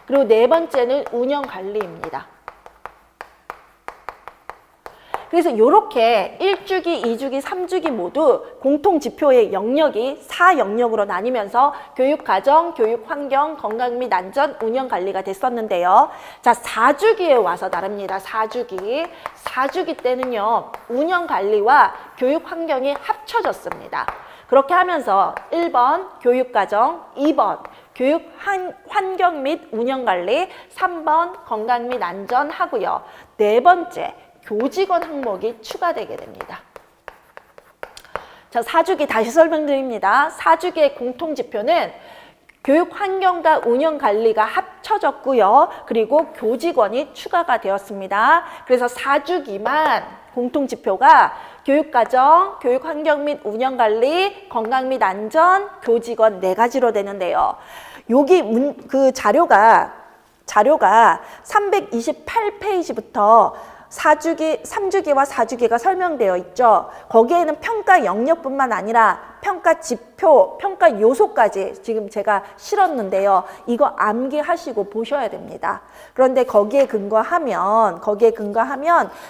그리고 네 번째는 운영 관리입니다. 그래서 이렇게 1주기, 2주기, 3주기 모두 공통지표의 영역이 4영역으로 나뉘면서 교육과정, 교육환경, 건강 및 안전, 운영관리가 됐었는데요. 자, 4주기에 와서 다릅니다. 4주기. 4주기 때는요, 운영관리와 교육환경이 합쳐졌습니다. 그렇게 하면서 1번 교육과정, 2번 교육환경 및 운영관리, 3번 건강 및 안전 하고요. 네 번째 교직원 항목이 추가되게 됩니다. 자, 4주기 다시 설명드립니다. 4주기의 공통지표는 교육환경과 운영관리가 합쳐졌고요. 그리고 교직원이 추가가 되었습니다. 그래서 4주기만 공통지표가 교육과정, 교육환경 및 운영관리, 건강 및 안전, 교직원 4가지로 되는데요. 여기 그 자료가 328페이지부터 3주기와 4주기가 설명되어 있죠. 거기에는 평가 영역뿐만 아니라 평가 지표, 평가 요소까지 지금 제가 실었는데요. 이거 암기하시고 보셔야 됩니다. 그런데 거기에 근거하면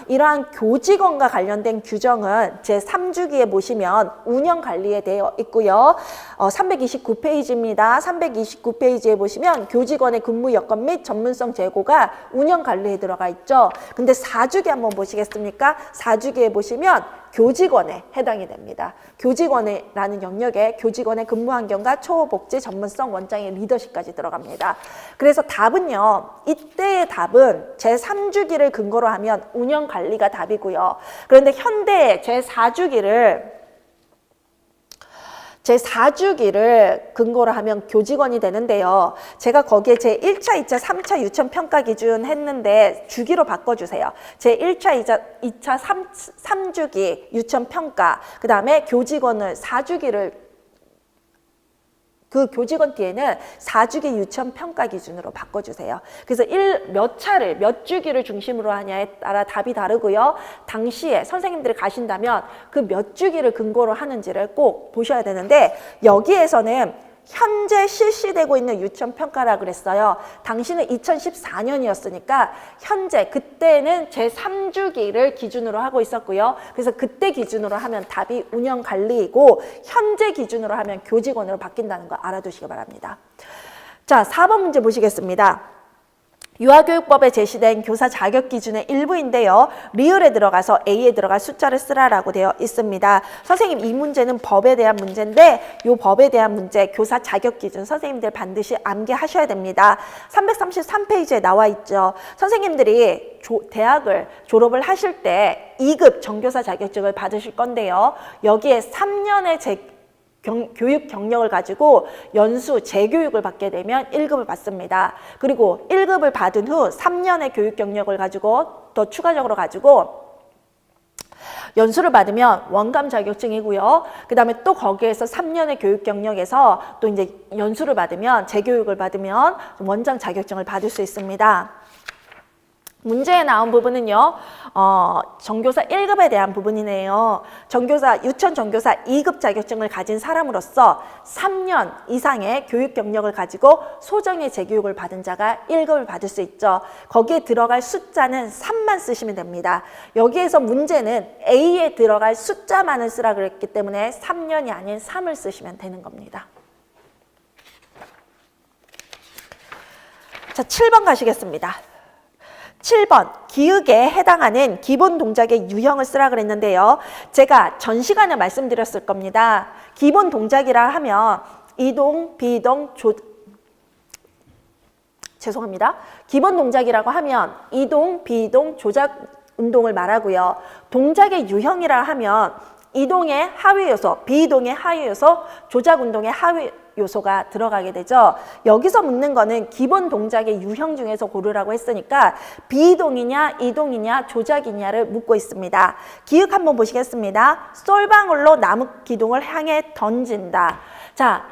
이러한 교직원과 관련된 규정은 제3주기에 보시면 운영관리에 되어 있고요. 329페이지입니다. 329페이지에 보시면 교직원의 근무 여건 및 전문성 제고가 운영관리에 들어가 있죠. 근데 4주기 한번 보시겠습니까? 4주기에 보시면 교직원에 해당이 됩니다. 교직원이라는 영역에 교직원의 근무 환경과 초복지 전문성 원장의 리더십까지 들어갑니다. 그래서 답은요. 이때의 답은 제3주기를 근거로 하면 운영관리가 답이고요. 그런데 현대의 제4주기를 근거로 하면 교직원이 되는데요. 제가 거기에 제1차, 2차, 3차 유치원 평가 기준 했는데 주기로 바꿔주세요. 제1차, 2차, 3주기 유치원 평가, 그 다음에 교직원을 4주기를 그 교직원 뒤에는 4주기 유치원 평가 기준으로 바꿔주세요. 그래서 몇 주기를 중심으로 하냐에 따라 답이 다르고요. 당시에 선생님들이 가신다면 그 몇 주기를 근거로 하는지를 꼭 보셔야 되는데 여기에서는 현재 실시되고 있는 유치원 평가라 그랬어요. 당시는 2014년이었으니까 현재 그때는 제3주기를 기준으로 하고 있었고요. 그래서 그때 기준으로 하면 답이 운영관리이고 현재 기준으로 하면 교직원으로 바뀐다는 거 알아두시기 바랍니다. 자, 4번 문제 보시겠습니다. 유아교육법에 제시된 교사 자격 기준의 일부인데요. 리을에 들어가서 A에 들어갈 숫자를 쓰라라고 되어 있습니다. 선생님 이 문제는 법에 대한 문제인데 이 법에 대한 문제 교사 자격 기준 선생님들 반드시 암기하셔야 됩니다. 333페이지에 나와 있죠. 선생님들이 대학을 졸업을 하실 때 2급 정교사 자격증을 받으실 건데요. 여기에 3년의 교육 경력을 가지고 연수 재교육을 받게 되면 1급을 받습니다. 그리고 1급을 받은 후 3년의 교육 경력을 가지고 더 추가적으로 가지고 연수를 받으면 원감 자격증이고요. 그 다음에 또 거기에서 3년의 교육 경력에서 또 이제 연수를 받으면, 재교육을 받으면 원장 자격증을 받을 수 있습니다. 문제에 나온 부분은요, 전교사 1급에 대한 부분이네요. 유천 전교사 2급 자격증을 가진 사람으로서 3년 이상의 교육 경력을 가지고 소정의 재교육을 받은 자가 1급을 받을 수 있죠. 거기에 들어갈 숫자는 3만 쓰시면 됩니다. 여기에서 문제는 A에 들어갈 숫자만을 쓰라 그랬기 때문에 3년이 아닌 3을 쓰시면 되는 겁니다. 자, 7번 가시겠습니다. 7번, 기역에 해당하는 기본 동작의 유형을 쓰라 그랬는데요. 제가 전 시간에 말씀드렸을 겁니다. 기본 동작이라 하면 이동, 비동, 기본 동작이라고 하면 이동, 비동, 조작 운동을 말하고요. 동작의 유형이라 하면 이동의 하위 요소, 비이동의 하위 요소, 조작 운동의 하위 요소가 들어가게 되죠. 여기서 묻는 거는 기본 동작의 유형 중에서 고르라고 했으니까 비이동이냐, 이동이냐, 조작이냐를 묻고 있습니다. 기역 한번 보시겠습니다. 솔방울로 나무 기둥을 향해 던진다. 자,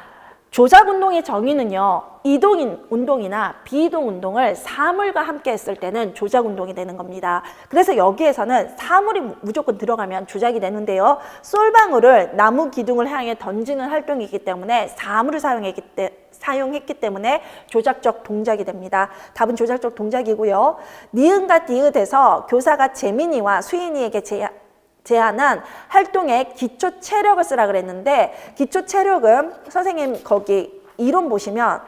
조작 운동의 정의는요, 이동 운동이나 비이동 운동을 사물과 함께 했을 때는 조작 운동이 되는 겁니다. 그래서 여기에서는 사물이 무조건 들어가면 조작이 되는데요. 솔방울을 나무 기둥을 향해 던지는 활동이기 때문에 사물을 사용했기 때문에 조작적 동작이 됩니다. 답은 조작적 동작이고요. 니은과 디귿에서 교사가 재민이와 수인이에게 제안한 활동의 기초 체력을 쓰라 그랬는데, 기초 체력은 선생님 거기 이론 보시면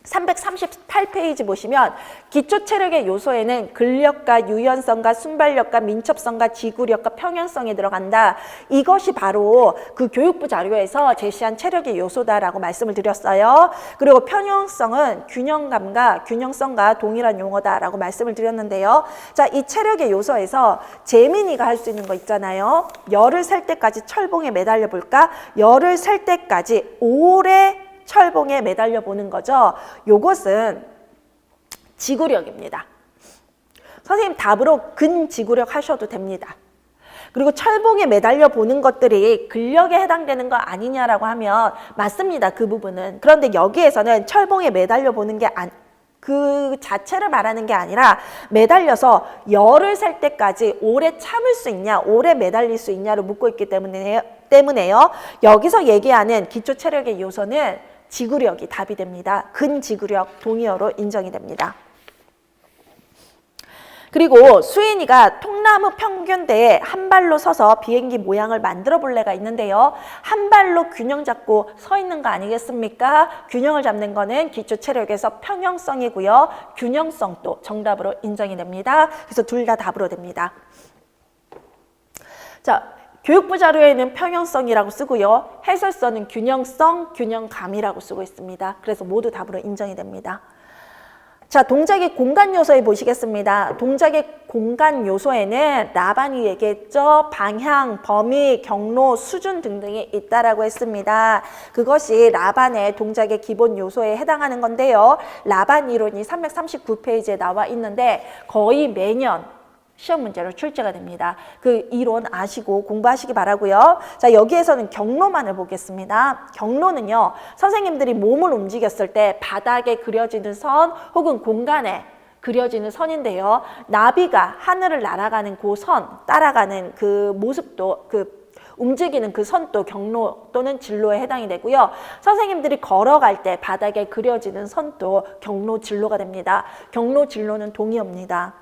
338페이지 보시면 기초 체력의 요소에는 근력과 유연성과 순발력과 민첩성과 지구력과 평형성이 들어간다. 이것이 바로 그 교육부 자료에서 제시한 체력의 요소다라고 말씀을 드렸어요. 그리고 평형성은 균형감과 균형성과 동일한 용어다라고 말씀을 드렸는데요. 자, 이 체력의 요소에서 재민이가 할 수 있는 거 있잖아요. 열을 셀 때까지 철봉에 매달려 볼까? 열을 셀 때까지 오래 철봉에 매달려 보는 거죠. 요것은 지구력입니다. 선생님 답으로 근지구력 하셔도 됩니다. 그리고 철봉에 매달려 보는 것들이 근력에 해당되는 거 아니냐라고 하면 맞습니다. 그 부분은. 그런데 여기에서는 철봉에 매달려 보는 게 그 자체를 말하는 게 아니라 매달려서 열을 셀 때까지 오래 참을 수 있냐, 오래 매달릴 수 있냐를 묻고 있기 때문에요. 여기서 얘기하는 기초 체력의 요소는 지구력이 답이 됩니다. 근지구력 동의어로 인정이 됩니다. 그리고 수인이가 통나무 평균대에 한 발로 서서 비행기 모양을 만들어 볼래가 있는데요. 한 발로 균형 잡고 서 있는 거 아니겠습니까? 균형을 잡는 거는 기초 체력에서 평형성이고요. 균형성도 정답으로 인정이 됩니다. 그래서 둘 다 답으로 됩니다. 자, 교육부 자료에는 평형성이라고 쓰고요. 해설서는 균형성, 균형감이라고 쓰고 있습니다. 그래서 모두 답으로 인정이 됩니다. 자, 동작의 공간 요소에 보시겠습니다. 동작의 공간 요소에는 라반이 얘기했죠. 방향, 범위, 경로, 수준 등등이 있다라고 했습니다. 그것이 라반의 동작의 기본 요소에 해당하는 건데요. 라반 이론이 339페이지에 나와 있는데 거의 매년 시험 문제로 출제가 됩니다. 그 이론 아시고 공부하시기 바라고요. 자, 여기에서는 경로만을 보겠습니다. 경로는요, 선생님들이 몸을 움직였을 때 바닥에 그려지는 선 혹은 공간에 그려지는 선인데요. 나비가 하늘을 날아가는 그 선, 따라가는 그 모습도, 움직이는 그 선도 경로 또는 진로에 해당이 되고요. 선생님들이 걸어갈 때 바닥에 그려지는 선도 경로, 진로가 됩니다. 경로, 진로는 동의어입니다.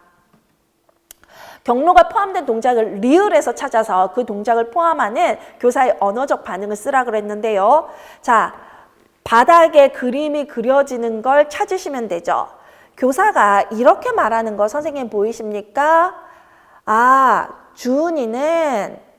경로가 포함된 동작을 리을에서 찾아서 그 동작을 포함하는 교사의 언어적 반응을 쓰라 그랬는데요. 자, 바닥에 그림이 그려지는 걸 찾으시면 되죠. 교사가 이렇게 말하는 거 선생님 보이십니까? 아, 주은이는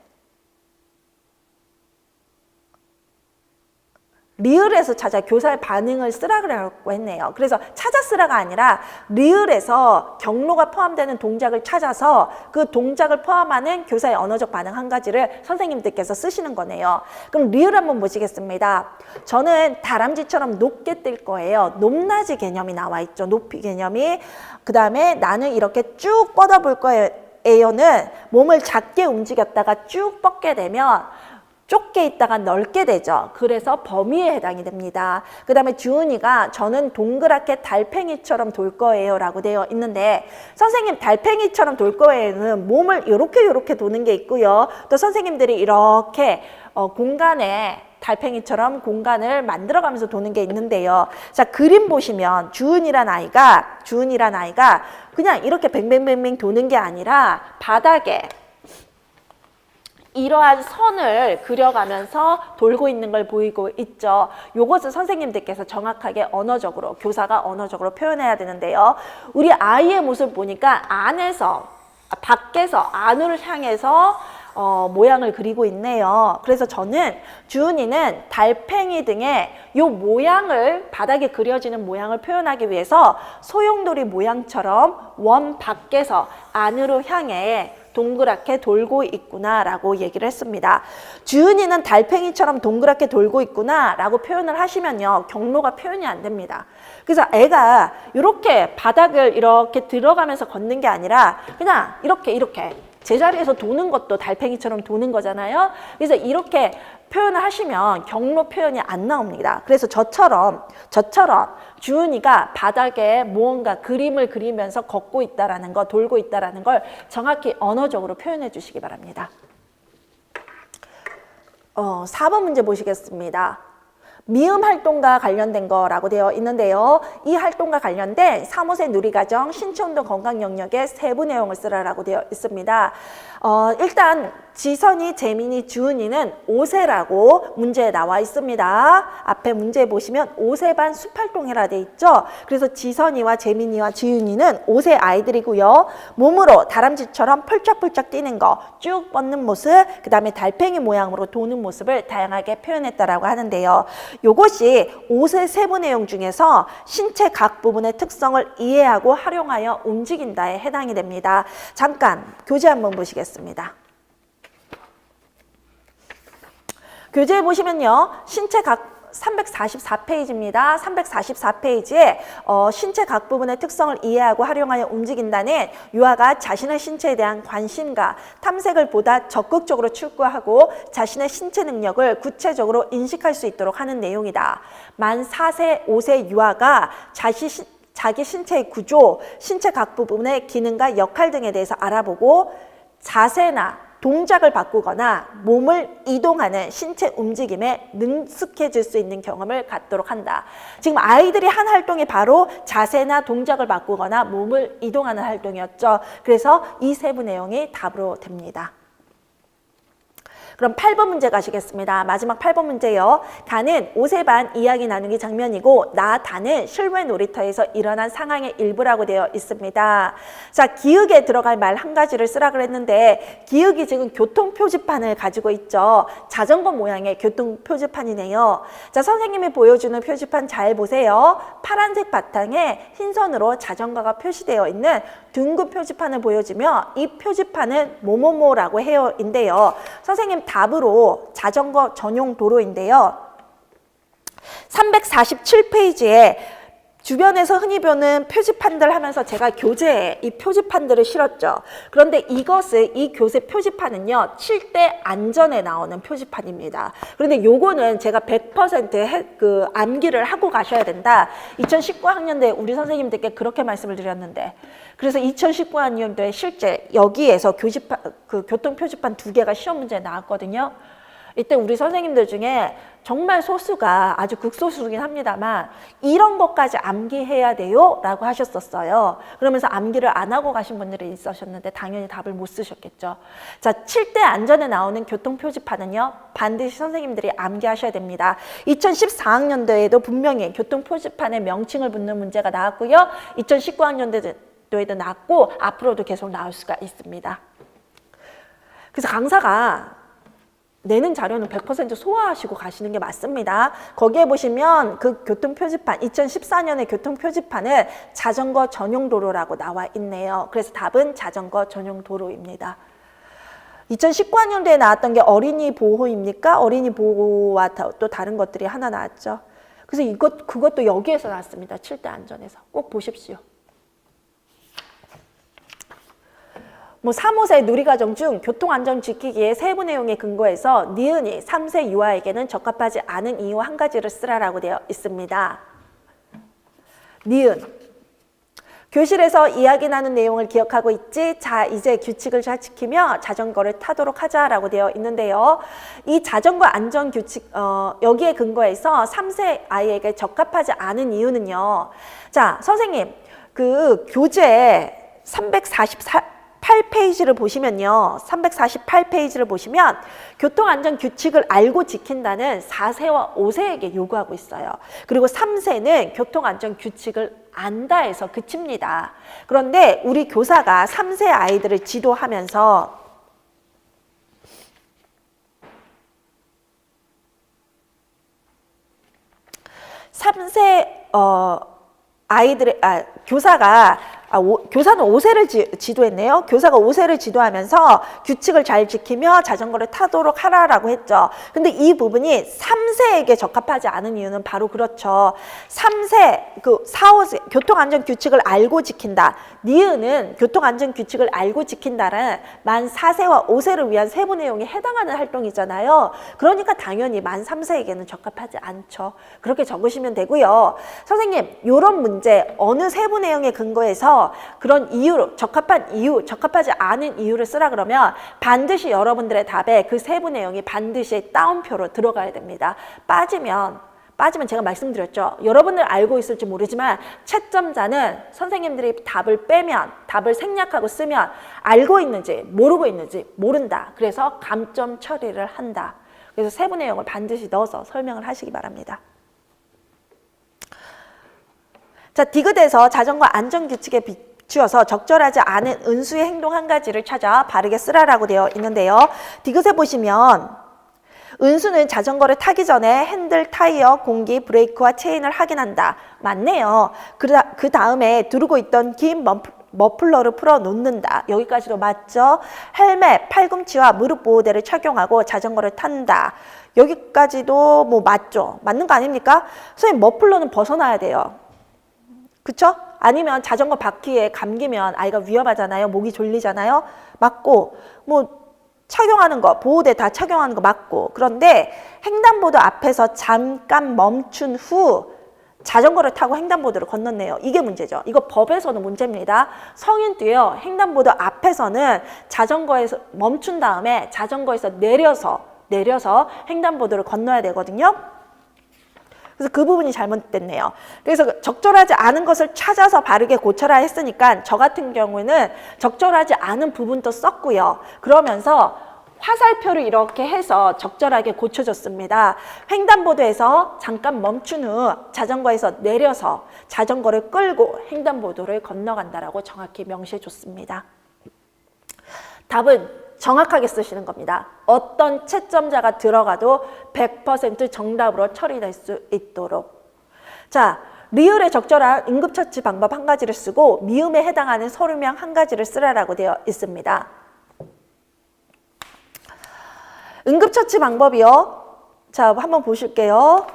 리을에서 찾아 교사의 반응을 쓰라 그래갖고 했네요. 그래서 찾아 쓰라가 아니라 리을에서 경로가 포함되는 동작을 찾아서 그 동작을 포함하는 교사의 언어적 반응 한 가지를 선생님들께서 쓰시는 거네요. 그럼 리을 한번 보시겠습니다. 저는 다람쥐처럼 높게 뜰 거예요. 높낮이 개념이 나와 있죠. 높이 개념이. 그 다음에 나는 이렇게 쭉 뻗어볼 거예요. 에어는 몸을 작게 움직였다가 쭉 뻗게 되면 좁게 있다가 넓게 되죠. 그래서 범위에 해당이 됩니다. 그 다음에 주은이가 저는 동그랗게 달팽이처럼 돌 거예요 라고 되어 있는데, 선생님 달팽이처럼 돌 거예요는 몸을 요렇게 도는 게 있고요. 또 선생님들이 이렇게 공간에 달팽이처럼 공간을 만들어가면서 도는 게 있는데요. 자, 그림 보시면 주은이란 아이가 그냥 이렇게 뱅뱅뱅뱅 도는 게 아니라 바닥에 이러한 선을 그려가면서 돌고 있는 걸 보이고 있죠. 요것을 선생님들께서 정확하게 언어적으로, 교사가 언어적으로 표현해야 되는데요. 우리 아이의 모습 보니까 밖에서 안으로 향해서 모양을 그리고 있네요. 그래서 저는 주은이는 달팽이 등의 요 모양을, 바닥에 그려지는 모양을 표현하기 위해서 소용돌이 모양처럼 원 밖에서 안으로 향해 동그랗게 돌고 있구나 라고 얘기를 했습니다. 주은이는 달팽이처럼 동그랗게 돌고 있구나 라고 표현을 하시면요, 경로가 표현이 안 됩니다. 그래서 애가 이렇게 바닥을 이렇게 들어가면서 걷는 게 아니라 그냥 이렇게 제자리에서 도는 것도 달팽이처럼 도는 거잖아요. 그래서 이렇게 표현을 하시면 경로 표현이 안 나옵니다. 그래서 저처럼 주은이가 바닥에 무언가 그림을 그리면서 걷고 있다라는 거, 돌고 있다라는 걸 정확히 언어적으로 표현해 주시기 바랍니다. 4번 문제 보시겠습니다. 미음 활동과 관련된 거라고 되어 있는데요. 이 활동과 관련된 3호세 누리과정 신체운동 건강 영역의 세부 내용을 쓰라라고 되어 있습니다. 일단 지선이, 재민이, 주은이는 5세라고 문제에 나와 있습니다. 앞에 문제 보시면 5세 반 숲활동해라 돼 있죠. 그래서 지선이와 재민이와 지윤이는 5세 아이들이고요. 몸으로 다람쥐처럼 펄쩍펄쩍 뛰는 거, 쭉 뻗는 모습, 그 다음에 달팽이 모양으로 도는 모습을 다양하게 표현했다라고 하는데요. 요것이 5세 세부 내용 중에서 신체 각 부분의 특성을 이해하고 활용하여 움직인다에 해당이 됩니다. 잠깐 교재 한번 보시겠습니다. 교재에 보시면요, 신체 각 344페이지입니다. 344페이지에 신체 각 부분의 특성을 이해하고 활용하여 움직인다는 유아가 자신의 신체에 대한 관심과 탐색을 보다 적극적으로 추구하고 자신의 신체 능력을 구체적으로 인식할 수 있도록 하는 내용이다. 만 4세, 5세 유아가 자기 신체의 구조, 신체 각 부분의 기능과 역할 등에 대해서 알아보고 자세나 동작을 바꾸거나 몸을 이동하는 신체 움직임에 능숙해질 수 있는 경험을 갖도록 한다. 지금 아이들이 한 활동이 바로 자세나 동작을 바꾸거나 몸을 이동하는 활동이었죠. 그래서 이 세부 내용이 답으로 됩니다. 그럼 8번 문제 가시겠습니다. 마지막 8번 문제요. 가는 5세 반 이야기 나누기 장면이고 다는 실외 놀이터에서 일어난 상황의 일부라고 되어 있습니다. 자, 기역에 들어갈 말 한 가지를 쓰라 그랬는데 기역이 지금 교통표지판을 가지고 있죠. 자전거 모양의 교통표지판이네요. 자, 선생님이 보여주는 표지판 잘 보세요. 파란색 바탕에 흰선으로 자전거가 표시되어 있는 둥근 표지판을 보여주며 이 표지판은 뭐뭐뭐라고 해요인데요. 선생님 답으로 자전거 전용 도로인데요. 347페이지에 주변에서 흔히 보는 표지판들 하면서 제가 교재에 이 표지판들을 실었죠. 그런데 이 교재 표지판은요, 칠 대 안전에 나오는 표지판입니다. 그런데 요거는 제가 100% 암기를 하고 가셔야 된다. 2019학년도에 우리 선생님들께 그렇게 말씀을 드렸는데, 그래서 2019학년도에 실제 여기에서 교통 표지판 2개가 시험 문제에 나왔거든요. 이때 우리 선생님들 중에 정말 소수가, 아주 극소수긴 합니다만 이런 것까지 암기해야 돼요 라고 하셨었어요. 그러면서 암기를 안 하고 가신 분들이 있으셨는데 당연히 답을 못 쓰셨겠죠. 자, 7대 안전에 나오는 교통표지판은요, 반드시 선생님들이 암기하셔야 됩니다. 2014학년도에도 분명히 교통표지판에 명칭을 붙는 문제가 나왔고요. 2019학년도에도 나왔고 앞으로도 계속 나올 수가 있습니다. 그래서 강사가 내는 자료는 100% 소화하시고 가시는 게 맞습니다. 거기에 보시면 그 교통표지판, 2014년의 교통표지판은 자전거 전용 도로라고 나와 있네요. 그래서 답은 자전거 전용 도로입니다. 2019학년도에 나왔던 게 어린이 보호입니까? 어린이 보호와 또 다른 것들이 하나 나왔죠. 그래서 그것도 여기에서 나왔습니다. 7대 안전에서. 꼭 보십시오. 뭐 3, 5세 누리과정 중 교통안전 지키기의 세부 내용에 근거해서 니은이 3세 유아에게는 적합하지 않은 이유 한 가지를 쓰라라고 되어 있습니다. 니은. 교실에서 이야기 나눈 내용을 기억하고 있지? 자, 이제 규칙을 잘 지키며 자전거를 타도록 하자라고 되어 있는데요. 이 자전거 안전 규칙, 여기에 근거해서 3세 아이에게 적합하지 않은 이유는요. 자, 선생님, 그 교재 348페이지를 보시면요. 348페이지를 보시면 교통안전 규칙을 알고 지킨다는 4세와 5세에게 요구하고 있어요. 그리고 3세는 교통안전 규칙을 안다 해서 그칩니다. 그런데 우리 교사가 3세 아이들을 지도하면서 교사는 5세를 지도했네요. 교사가 5세를 지도하면서 규칙을 잘 지키며 자전거를 타도록 하라라고 했죠. 근데 이 부분이 3세에게 적합하지 않은 이유는 바로 그렇죠. 3세, 4, 5세, 교통안전 규칙을 알고 지킨다. 니은은 교통안전 규칙을 알고 지킨다는 만 4세와 5세를 위한 세부 내용에 해당하는 활동이잖아요. 그러니까 당연히 만 3세에게는 적합하지 않죠. 그렇게 적으시면 되고요. 선생님, 이런 문제 어느 세부 내용에 근거해서 그런 이유로 적합한 이유, 적합하지 않은 이유를 쓰라 그러면 반드시 여러분들의 답에 그 세부 내용이 반드시 따옴표로 들어가야 됩니다. 빠지면 제가 말씀드렸죠. 여러분들 알고 있을지 모르지만 채점자는 선생님들이 답을 빼면, 답을 생략하고 쓰면 알고 있는지 모르고 있는지 모른다. 그래서 감점 처리를 한다. 그래서 세부 내용을 반드시 넣어서 설명을 하시기 바랍니다. 자, 디귿에서 자전거 안전규칙에 비추어서 적절하지 않은 은수의 행동 한 가지를 찾아 바르게 쓰라라고 되어 있는데요. 디귿에 보시면 은수는 자전거를 타기 전에 핸들, 타이어, 공기, 브레이크와 체인을 확인한다. 맞네요. 그 다음에 두르고 있던 긴 머플러를 풀어 놓는다. 여기까지도 맞죠? 헬멧, 팔꿈치와 무릎 보호대를 착용하고 자전거를 탄다. 여기까지도 뭐 맞죠? 맞는 거 아닙니까? 선생님, 머플러는 벗어나야 돼요. 그쵸? 아니면 자전거 바퀴에 감기면 아이가 위험하잖아요. 목이 졸리잖아요. 맞고, 뭐 착용하는 거, 보호대 다 착용하는 거 맞고. 그런데 횡단보도 앞에서 잠깐 멈춘 후 자전거를 타고 횡단보도를 건넜네요. 이게 문제죠. 이거 법에서는 문제입니다. 성인도요, 횡단보도 앞에서는 자전거에서 멈춘 다음에 자전거에서 내려서 횡단보도를 건너야 되거든요. 그래서 그 부분이 잘못됐네요. 그래서 적절하지 않은 것을 찾아서 바르게 고쳐라 했으니까 저 같은 경우에는 적절하지 않은 부분도 썼고요. 그러면서 화살표를 이렇게 해서 적절하게 고쳐줬습니다. 횡단보도에서 잠깐 멈춘 후 자전거에서 내려서 자전거를 끌고 횡단보도를 건너간다라고 정확히 명시해줬습니다. 답은 정확하게 쓰시는 겁니다. 어떤 채점자가 들어가도 100% 정답으로 처리될 수 있도록. 자, 리을에 적절한 응급처치 방법 한 가지를 쓰고 미음에 해당하는 서류명 한 가지를 쓰라라고 되어 있습니다. 응급처치 방법이요. 자, 한번 보실게요.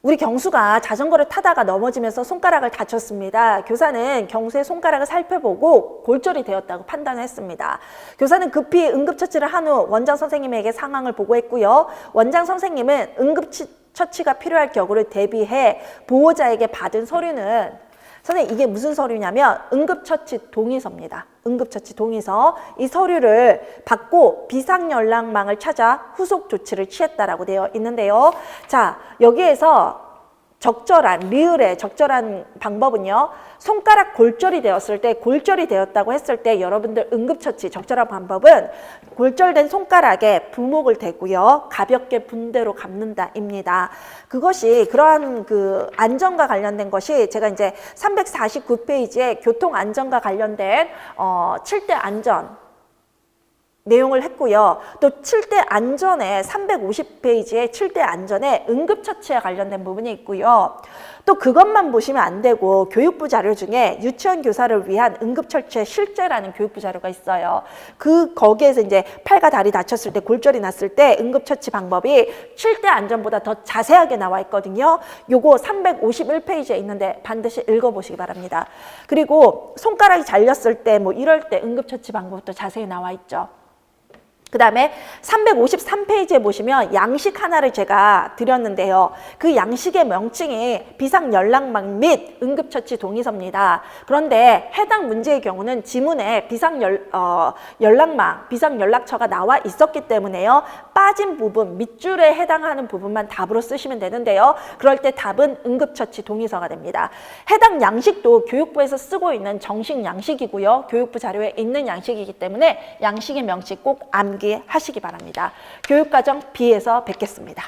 우리 경수가 자전거를 타다가 넘어지면서 손가락을 다쳤습니다. 교사는 경수의 손가락을 살펴보고 골절이 되었다고 판단했습니다. 교사는 급히 응급처치를 한 후 원장 선생님에게 상황을 보고했고요. 원장 선생님은 응급처치가 필요할 경우를 대비해 보호자에게 받은 서류는, 선생님 이게 무슨 서류냐면 응급처치 동의서입니다. 응급처치 동의서. 이 서류를 받고 비상연락망을 찾아 후속 조치를 취했다라고 되어 있는데요. 자, 여기에서 적절한, 리을의 적절한 방법은요. 손가락 골절이 되었을 때, 골절이 되었다고 했을 때 여러분들 응급처치 적절한 방법은 골절된 손가락에 부목을 대고요. 가볍게 붕대로 감는다입니다. 그것이 그러한 그 안전과 관련된 것이 제가 이제 349페이지에 교통안전과 관련된 7대 안전 내용을 했고요. 또 7대 안전에 350페이지에 7대 안전에 응급처치에 관련된 부분이 있고요. 또 그것만 보시면 안 되고 교육부 자료 중에 유치원 교사를 위한 응급처치의 실제라는 교육부 자료가 있어요. 거기에서 이제 팔과 다리 다쳤을 때 골절이 났을 때 응급처치 방법이 7대 안전보다 더 자세하게 나와 있거든요. 요거 351페이지에 있는데 반드시 읽어보시기 바랍니다. 그리고 손가락이 잘렸을 때 뭐 이럴 때 응급처치 방법도 자세히 나와 있죠. 그 다음에 353페이지에 보시면 양식 하나를 제가 드렸는데요. 그 양식의 명칭이 비상연락망 및 응급처치 동의서입니다. 그런데 해당 문제의 경우는 지문에 비상연락망, 비상연락처가 나와 있었기 때문에요. 빠진 부분, 밑줄에 해당하는 부분만 답으로 쓰시면 되는데요. 그럴 때 답은 응급처치 동의서가 됩니다. 해당 양식도 교육부에서 쓰고 있는 정식 양식이고요. 교육부 자료에 있는 양식이기 때문에 양식의 명칭 꼭 암기하시기 바랍니다. 교육과정 B에서 뵙겠습니다.